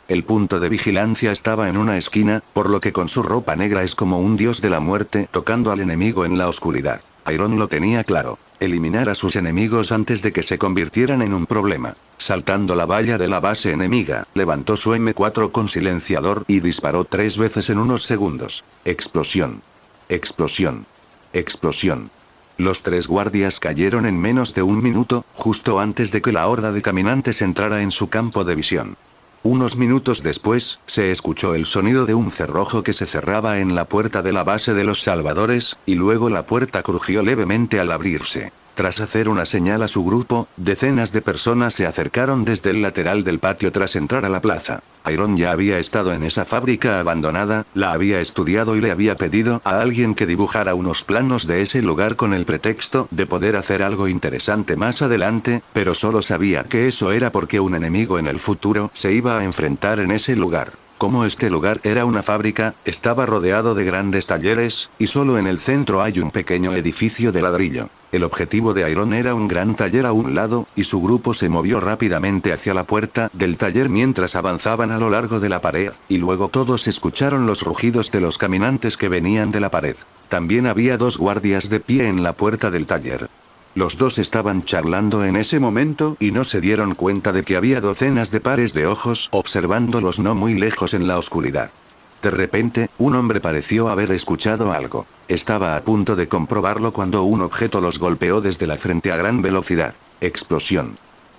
El punto de vigilancia estaba en una esquina, por lo que con su ropa negra es como un dios de la muerte tocando al enemigo en la oscuridad. Iron lo tenía claro: eliminar a sus enemigos antes de que se convirtieran en un problema. Saltando la valla de la base enemiga, levantó su M4 con silenciador y disparó 3 veces en unos segundos. Explosión. Explosión. Explosión. Los 3 guardias cayeron en menos de un minuto, justo antes de que la horda de caminantes entrara en su campo de visión. Unos minutos después, se escuchó el sonido de un cerrojo que se cerraba en la puerta de la base de los Salvadores, y luego la puerta crujió levemente al abrirse. Tras hacer una señal a su grupo, decenas de personas se acercaron desde el lateral del patio tras entrar a la plaza. Iron ya había estado en esa fábrica abandonada, la había estudiado y le había pedido a alguien que dibujara unos planos de ese lugar con el pretexto de poder hacer algo interesante más adelante, pero solo sabía que eso era porque un enemigo en el futuro se iba a enfrentar en ese lugar. Como este lugar era una fábrica, estaba rodeado de grandes talleres, y solo en el centro hay un pequeño edificio de ladrillo. El objetivo de Iron era un gran taller a un lado, y su grupo se movió rápidamente hacia la puerta del taller mientras avanzaban a lo largo de la pared, y luego todos escucharon los rugidos de los caminantes que venían de la pared. También había dos guardias de pie en la puerta del taller. Los dos estaban charlando en ese momento y no se dieron cuenta de que había docenas de pares de ojos observándolos no muy lejos en la oscuridad. De repente, un hombre pareció haber escuchado algo. Estaba a punto de comprobarlo cuando un objeto los golpeó desde la frente a gran velocidad. Explosión.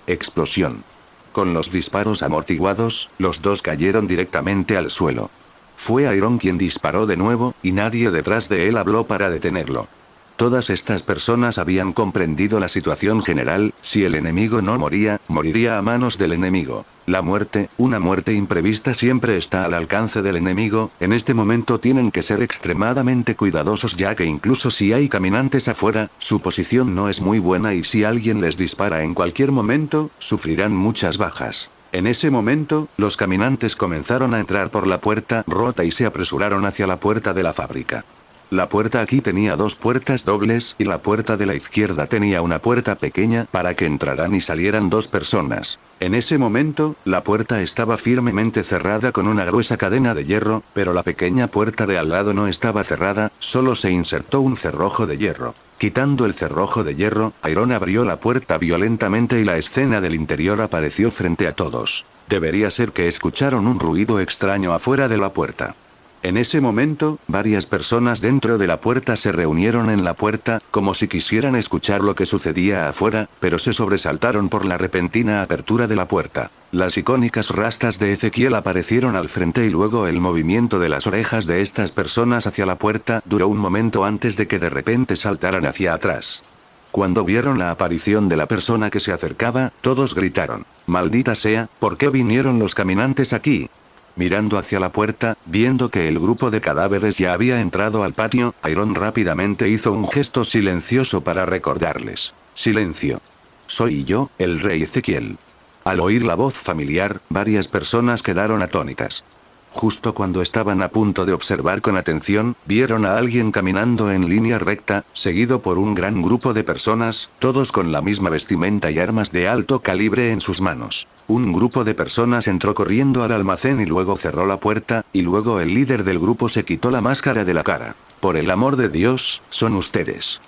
Explosión. Con los disparos amortiguados, los dos cayeron directamente al suelo. Fue Iron quien disparó de nuevo, y nadie detrás de él habló para detenerlo. Todas estas personas habían comprendido la situación general: si el enemigo no moría, moriría a manos del enemigo. La muerte, una muerte imprevista, siempre está al alcance del enemigo. En este momento tienen que ser extremadamente cuidadosos, ya que incluso si hay caminantes afuera, su posición no es muy buena y si alguien les dispara en cualquier momento, sufrirán muchas bajas. En ese momento, los caminantes comenzaron a entrar por la puerta rota y se apresuraron hacia la puerta de la fábrica. La puerta aquí tenía dos puertas dobles y la puerta de la izquierda tenía una puerta pequeña para que entraran y salieran dos personas. En ese momento, la puerta estaba firmemente cerrada con una gruesa cadena de hierro, pero la pequeña puerta de al lado no estaba cerrada, solo se insertó un cerrojo de hierro. Quitando el cerrojo de hierro, Iron abrió la puerta violentamente y la escena del interior apareció frente a todos. Debería ser que escucharon un ruido extraño afuera de la puerta. En ese momento, varias personas dentro de la puerta se reunieron en la puerta, como si quisieran escuchar lo que sucedía afuera, pero se sobresaltaron por la repentina apertura de la puerta. Las icónicas rastas de Ezequiel aparecieron al frente y luego el movimiento de las orejas de estas personas hacia la puerta duró un momento antes de que de repente saltaran hacia atrás. Cuando vieron la aparición de la persona que se acercaba, todos gritaron: «¡Maldita sea! ¿Por qué vinieron los caminantes aquí?». Mirando hacia la puerta, viendo que el grupo de cadáveres ya había entrado al patio, Iron rápidamente hizo un gesto silencioso para recordarles: «Silencio. Soy yo, el rey Ezequiel». Al oír la voz familiar, varias personas quedaron atónitas. Justo cuando estaban a punto de observar con atención, vieron a alguien caminando en línea recta, seguido por un gran grupo de personas, todos con la misma vestimenta y armas de alto calibre en sus manos. Un grupo de personas entró corriendo al almacén y luego cerró la puerta, y luego el líder del grupo se quitó la máscara de la cara. «Por el amor de Dios, son ustedes».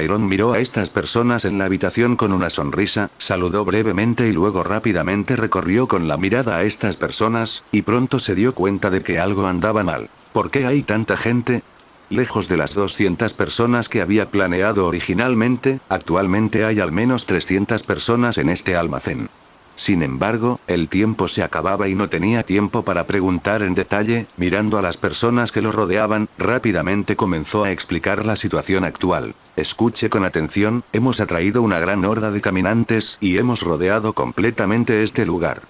Iron miró a estas personas en la habitación con una sonrisa, saludó brevemente y luego rápidamente recorrió con la mirada a estas personas, y pronto se dio cuenta de que algo andaba mal. ¿Por qué hay tanta gente? Lejos de las 200 personas que había planeado originalmente, actualmente hay al menos 300 personas en este almacén. Sin embargo, el tiempo se acababa y no tenía tiempo para preguntar en detalle. Mirando a las personas que lo rodeaban, rápidamente comenzó a explicar la situación actual. «Escuche con atención, hemos atraído una gran horda de caminantes y hemos rodeado completamente este lugar.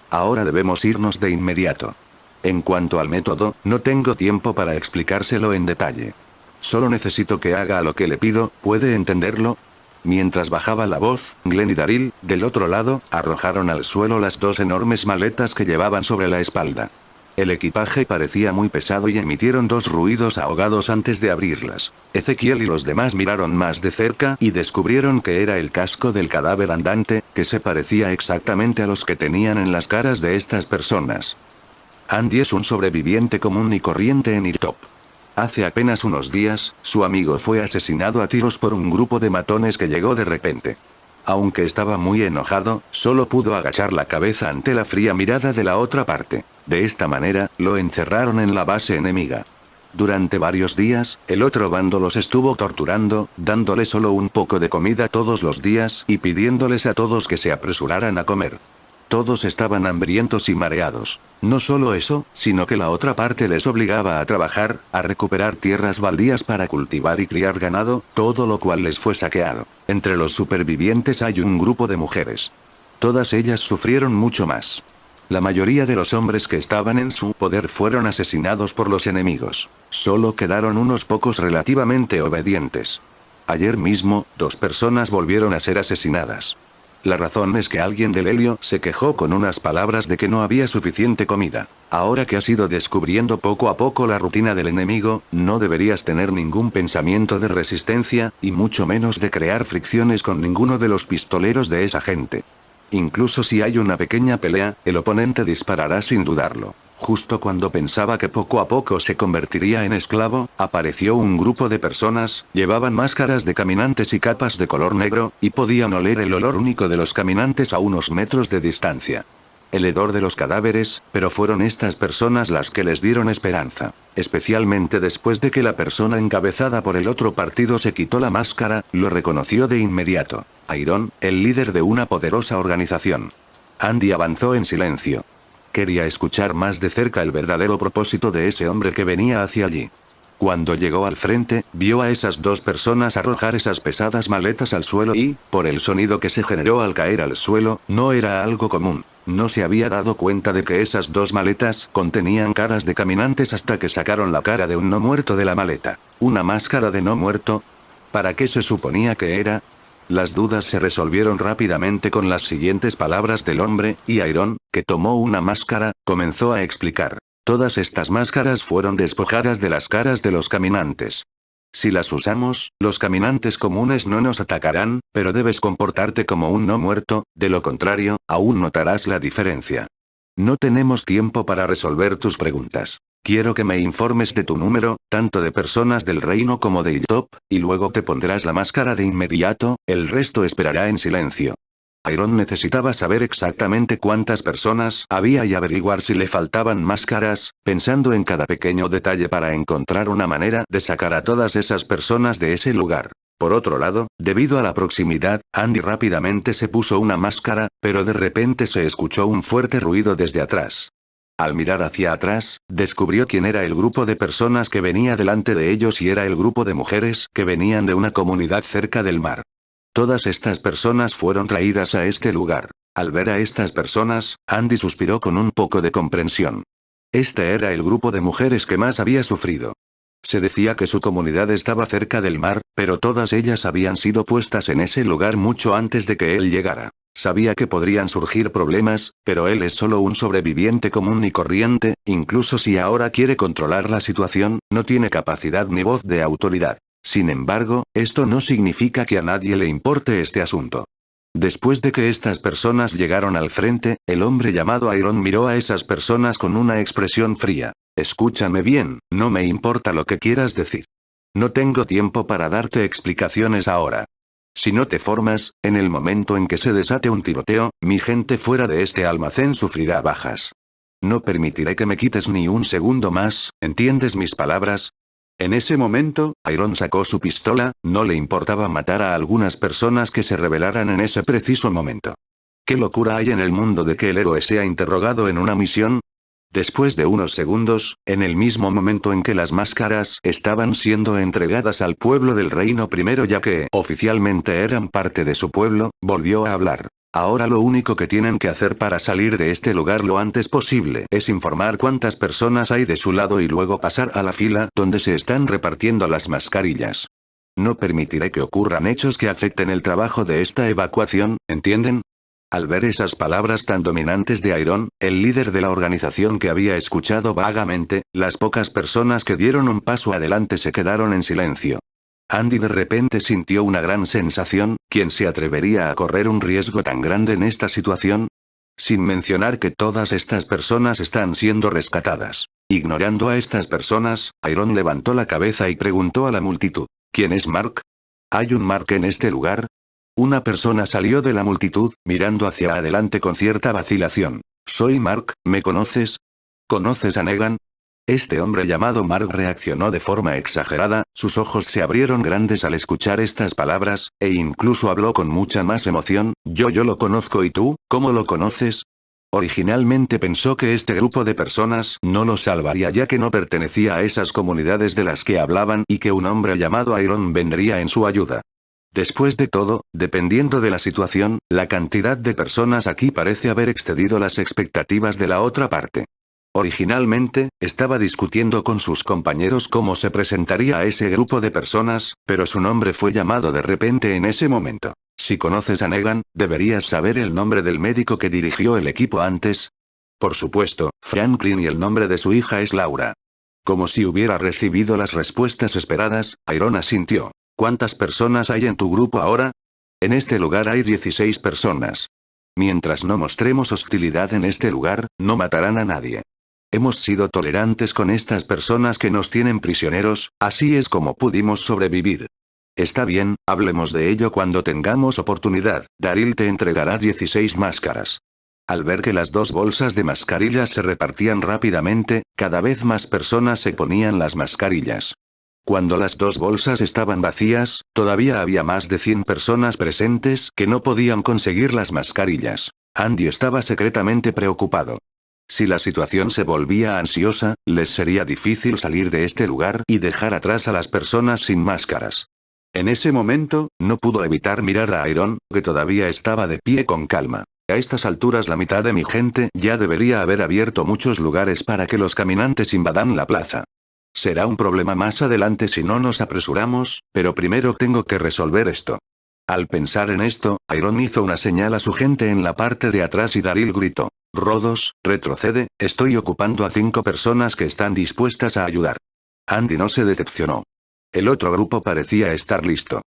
Ahora debemos irnos de inmediato. En cuanto al método, no tengo tiempo para explicárselo en detalle. Solo necesito que haga lo que le pido, ¿puede entenderlo?». Mientras bajaba la voz, Glenn y Daryl, del otro lado, arrojaron al suelo las dos enormes maletas que llevaban sobre la espalda. El equipaje parecía muy pesado y emitieron dos ruidos ahogados antes de abrirlas. Ezequiel y los demás miraron más de cerca y descubrieron que era el casco del cadáver andante, que se parecía exactamente a los que tenían en las caras de estas personas. Andy es un sobreviviente común y corriente en Hilltop. Hace apenas unos días, su amigo fue asesinado a tiros por un grupo de matones que llegó de repente. Aunque estaba muy enojado, solo pudo agachar la cabeza ante la fría mirada de la otra parte. De esta manera, lo encerraron en la base enemiga. Durante varios días, el otro bando los estuvo torturando, dándole solo un poco de comida todos los días y pidiéndoles a todos que se apresuraran a comer. Todos estaban hambrientos y mareados. No solo eso, sino que la otra parte les obligaba a trabajar, a recuperar tierras baldías para cultivar y criar ganado, todo lo cual les fue saqueado. Entre los supervivientes hay un grupo de mujeres. Todas ellas sufrieron mucho más. La mayoría de los hombres que estaban en su poder fueron asesinados por los enemigos. Solo quedaron unos pocos relativamente obedientes. Ayer mismo, 2 personas volvieron a ser asesinadas. La razón es que alguien del Helio se quejó con unas palabras de que no había suficiente comida. Ahora que has ido descubriendo poco a poco la rutina del enemigo, no deberías tener ningún pensamiento de resistencia, y mucho menos de crear fricciones con ninguno de los pistoleros de esa gente. Incluso si hay una pequeña pelea, el oponente disparará sin dudarlo. Justo cuando pensaba que poco a poco se convertiría en esclavo, apareció un grupo de personas, llevaban máscaras de caminantes y capas de color negro, y podían oler el olor único de los caminantes a unos metros de distancia. El hedor de los cadáveres, pero fueron estas personas las que les dieron esperanza. Especialmente después de que la persona encabezada por el otro partido se quitó la máscara, lo reconoció de inmediato. Iron, el líder de una poderosa organización. Andy avanzó en silencio. Quería escuchar más de cerca el verdadero propósito de ese hombre que venía hacia allí. Cuando llegó al frente, vio a esas 2 personas arrojar esas pesadas maletas al suelo y, por el sonido que se generó al caer al suelo, no era algo común. No se había dado cuenta de que esas 2 maletas contenían caras de caminantes hasta que sacaron la cara de un no muerto de la maleta. ¿Una máscara de no muerto? ¿Para qué se suponía que era? Las dudas se resolvieron rápidamente con las siguientes palabras del hombre, y Iron, que tomó una máscara, comenzó a explicar. Todas estas máscaras fueron despojadas de las caras de los caminantes. Si las usamos, los caminantes comunes no nos atacarán, pero debes comportarte como un no muerto, de lo contrario, aún notarás la diferencia. No tenemos tiempo para resolver tus preguntas. Quiero que me informes de tu número, tanto de personas del reino como de Hilltop, y luego te pondrás la máscara de inmediato, el resto esperará en silencio. Iron necesitaba saber exactamente cuántas personas había y averiguar si le faltaban máscaras, pensando en cada pequeño detalle para encontrar una manera de sacar a todas esas personas de ese lugar. Por otro lado, debido a la proximidad, Andy rápidamente se puso una máscara, pero de repente se escuchó un fuerte ruido desde atrás. Al mirar hacia atrás, descubrió quién era el grupo de personas que venía delante de ellos y era el grupo de mujeres que venían de una comunidad cerca del mar. Todas estas personas fueron traídas a este lugar. Al ver a estas personas, Andy suspiró con un poco de comprensión. Este era el grupo de mujeres que más había sufrido. Se decía que su comunidad estaba cerca del mar, pero todas ellas habían sido puestas en ese lugar mucho antes de que él llegara. Sabía que podrían surgir problemas, pero él es solo un sobreviviente común y corriente, incluso si ahora quiere controlar la situación, no tiene capacidad ni voz de autoridad. Sin embargo, esto no significa que a nadie le importe este asunto. Después de que estas personas llegaron al frente, el hombre llamado Iron miró a esas personas con una expresión fría. Escúchame bien, no me importa lo que quieras decir. No tengo tiempo para darte explicaciones ahora. Si no te formas, en el momento en que se desate un tiroteo, mi gente fuera de este almacén sufrirá bajas. No permitiré que me quites ni un segundo más, ¿entiendes mis palabras? En ese momento, Iron sacó su pistola, no le importaba matar a algunas personas que se rebelaran en ese preciso momento. ¿Qué locura hay en el mundo de que el héroe sea interrogado en una misión? Después de unos segundos, en el mismo momento en que las máscaras estaban siendo entregadas al pueblo del reino primero ya que oficialmente eran parte de su pueblo, volvió a hablar. Ahora lo único que tienen que hacer para salir de este lugar lo antes posible es informar cuántas personas hay de su lado y luego pasar a la fila donde se están repartiendo las mascarillas. No permitiré que ocurran hechos que afecten el trabajo de esta evacuación, ¿entienden? Al ver esas palabras tan dominantes de Iron, el líder de la organización que había escuchado vagamente, las pocas personas que dieron un paso adelante se quedaron en silencio. Andy de repente sintió una gran sensación, ¿quién se atrevería a correr un riesgo tan grande en esta situación? Sin mencionar que todas estas personas están siendo rescatadas. Ignorando a estas personas, Iron levantó la cabeza y preguntó a la multitud, ¿quién es Mark? ¿Hay un Mark en este lugar? Una persona salió de la multitud, mirando hacia adelante con cierta vacilación. Soy Mark, ¿me conoces? ¿Conoces a Negan? Este hombre llamado Mark reaccionó de forma exagerada, sus ojos se abrieron grandes al escuchar estas palabras, e incluso habló con mucha más emoción. Yo lo conozco y tú, ¿cómo lo conoces? Originalmente pensó que este grupo de personas no lo salvaría ya que no pertenecía a esas comunidades de las que hablaban y que un hombre llamado Iron vendría en su ayuda. Después de todo, dependiendo de la situación, la cantidad de personas aquí parece haber excedido las expectativas de la otra parte. Originalmente, estaba discutiendo con sus compañeros cómo se presentaría a ese grupo de personas, pero su nombre fue llamado de repente en ese momento. Si conoces a Negan, deberías saber el nombre del médico que dirigió el equipo antes. Por supuesto, Franklin, y el nombre de su hija es Laura. Como si hubiera recibido las respuestas esperadas, Iron asintió. ¿Cuántas personas hay en tu grupo ahora? En este lugar hay 16 personas. Mientras no mostremos hostilidad en este lugar, no matarán a nadie. Hemos sido tolerantes con estas personas que nos tienen prisioneros, así es como pudimos sobrevivir. Está bien, hablemos de ello cuando tengamos oportunidad. Daryl te entregará 16 máscaras. Al ver que las 2 bolsas de mascarillas se repartían rápidamente, cada vez más personas se ponían las mascarillas. Cuando las 2 bolsas estaban vacías, todavía había más de 100 personas presentes que no podían conseguir las mascarillas. Andy estaba secretamente preocupado. Si la situación se volvía ansiosa, les sería difícil salir de este lugar y dejar atrás a las personas sin máscaras. En ese momento, no pudo evitar mirar a Iron, que todavía estaba de pie con calma. A estas alturas la mitad de mi gente ya debería haber abierto muchos lugares para que los caminantes invadan la plaza. Será un problema más adelante si no nos apresuramos, pero primero tengo que resolver esto. Al pensar en esto, Iron hizo una señal a su gente en la parte de atrás y Daryl gritó. Rodos, retrocede, estoy ocupando a 5 personas que están dispuestas a ayudar. Andy no se decepcionó. El otro grupo parecía estar listo.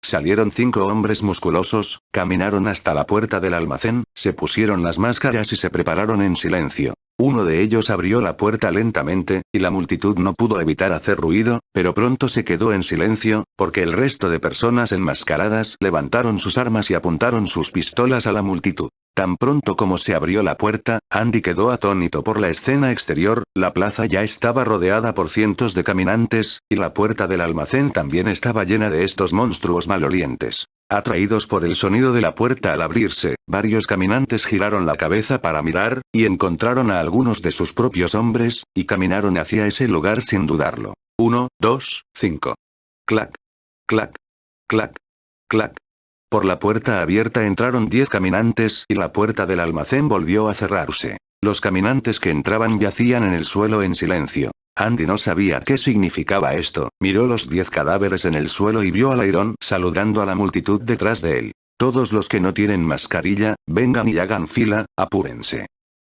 Salieron 5 hombres musculosos, caminaron hasta la puerta del almacén, se pusieron las máscaras y se prepararon en silencio. Uno de ellos abrió la puerta lentamente, y la multitud no pudo evitar hacer ruido, pero pronto se quedó en silencio, porque el resto de personas enmascaradas levantaron sus armas y apuntaron sus pistolas a la multitud. Tan pronto como se abrió la puerta, Andy quedó atónito por la escena exterior, la plaza ya estaba rodeada por cientos de caminantes, y la puerta del almacén también estaba llena de estos monstruos malolientes. Atraídos por el sonido de la puerta al abrirse, varios caminantes giraron la cabeza para mirar, y encontraron a algunos de sus propios hombres, y caminaron hacia ese lugar sin dudarlo. 1, 2, 5. Clac. Clac. Clac. Clac. Por la puerta abierta entraron 10 caminantes y la puerta del almacén volvió a cerrarse. Los caminantes que entraban yacían en el suelo en silencio. Andy no sabía qué significaba esto, miró los 10 cadáveres en el suelo y vio a Iron saludando a la multitud detrás de él. Todos los que no tienen mascarilla, vengan y hagan fila, apúrense.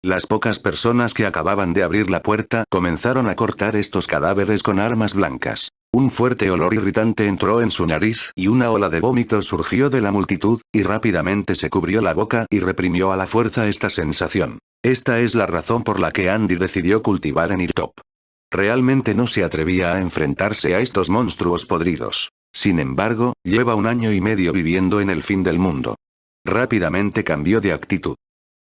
Las pocas personas que acababan de abrir la puerta comenzaron a cortar estos cadáveres con armas blancas. Un fuerte olor irritante entró en su nariz y una ola de vómito surgió de la multitud, y rápidamente se cubrió la boca y reprimió a la fuerza esta sensación. Esta es la razón por la que Andy decidió cultivar en Hilltop. Realmente no se atrevía a enfrentarse a estos monstruos podridos. Sin embargo, lleva 1 año y medio viviendo en el fin del mundo. Rápidamente cambió de actitud.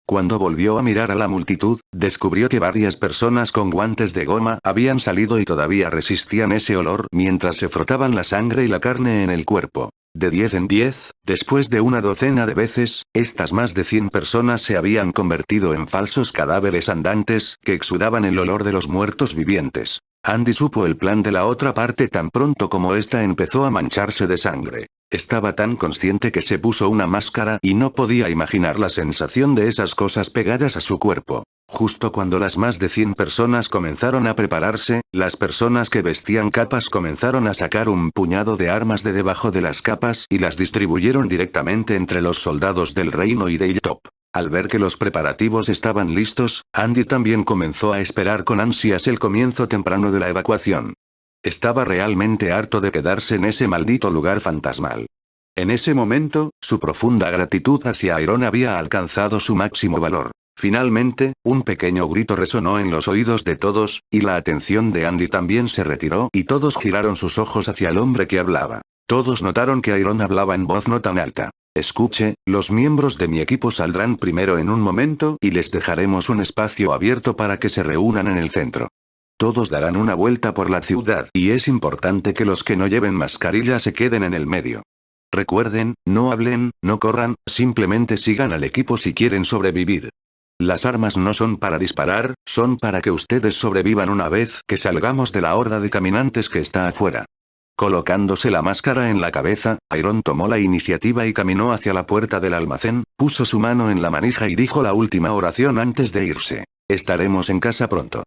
Cuando volvió a mirar a la multitud, descubrió que varias personas con guantes de goma habían salido y todavía resistían ese olor mientras se frotaban la sangre y la carne en el cuerpo. De 10 en 10, después de una docena de veces, estas más de 100 personas se habían convertido en falsos cadáveres andantes que exudaban el olor de los muertos vivientes. Andy supo el plan de la otra parte tan pronto como ésta empezó a mancharse de sangre. Estaba tan consciente que se puso una máscara y no podía imaginar la sensación de esas cosas pegadas a su cuerpo. Justo cuando las más de 100 personas comenzaron a prepararse, las personas que vestían capas comenzaron a sacar un puñado de armas de debajo de las capas y las distribuyeron directamente entre los soldados del reino y de Hilltop. Al ver que los preparativos estaban listos, Andy también comenzó a esperar con ansias el comienzo temprano de la evacuación. Estaba realmente harto de quedarse en ese maldito lugar fantasmal. En ese momento, su profunda gratitud hacia Iron había alcanzado su máximo valor. Finalmente, un pequeño grito resonó en los oídos de todos, y la atención de Andy también se retiró y todos giraron sus ojos hacia el hombre que hablaba. Todos notaron que Iron hablaba en voz no tan alta. Escuche, los miembros de mi equipo saldrán primero en un momento y les dejaremos un espacio abierto para que se reúnan en el centro. Todos darán una vuelta por la ciudad y es importante que los que no lleven mascarilla se queden en el medio. Recuerden, no hablen, no corran, simplemente sigan al equipo si quieren sobrevivir. Las armas no son para disparar, son para que ustedes sobrevivan una vez que salgamos de la horda de caminantes que está afuera. Colocándose la máscara en la cabeza, Iron tomó la iniciativa y caminó hacia la puerta del almacén, puso su mano en la manija y dijo la última oración antes de irse. Estaremos en casa pronto.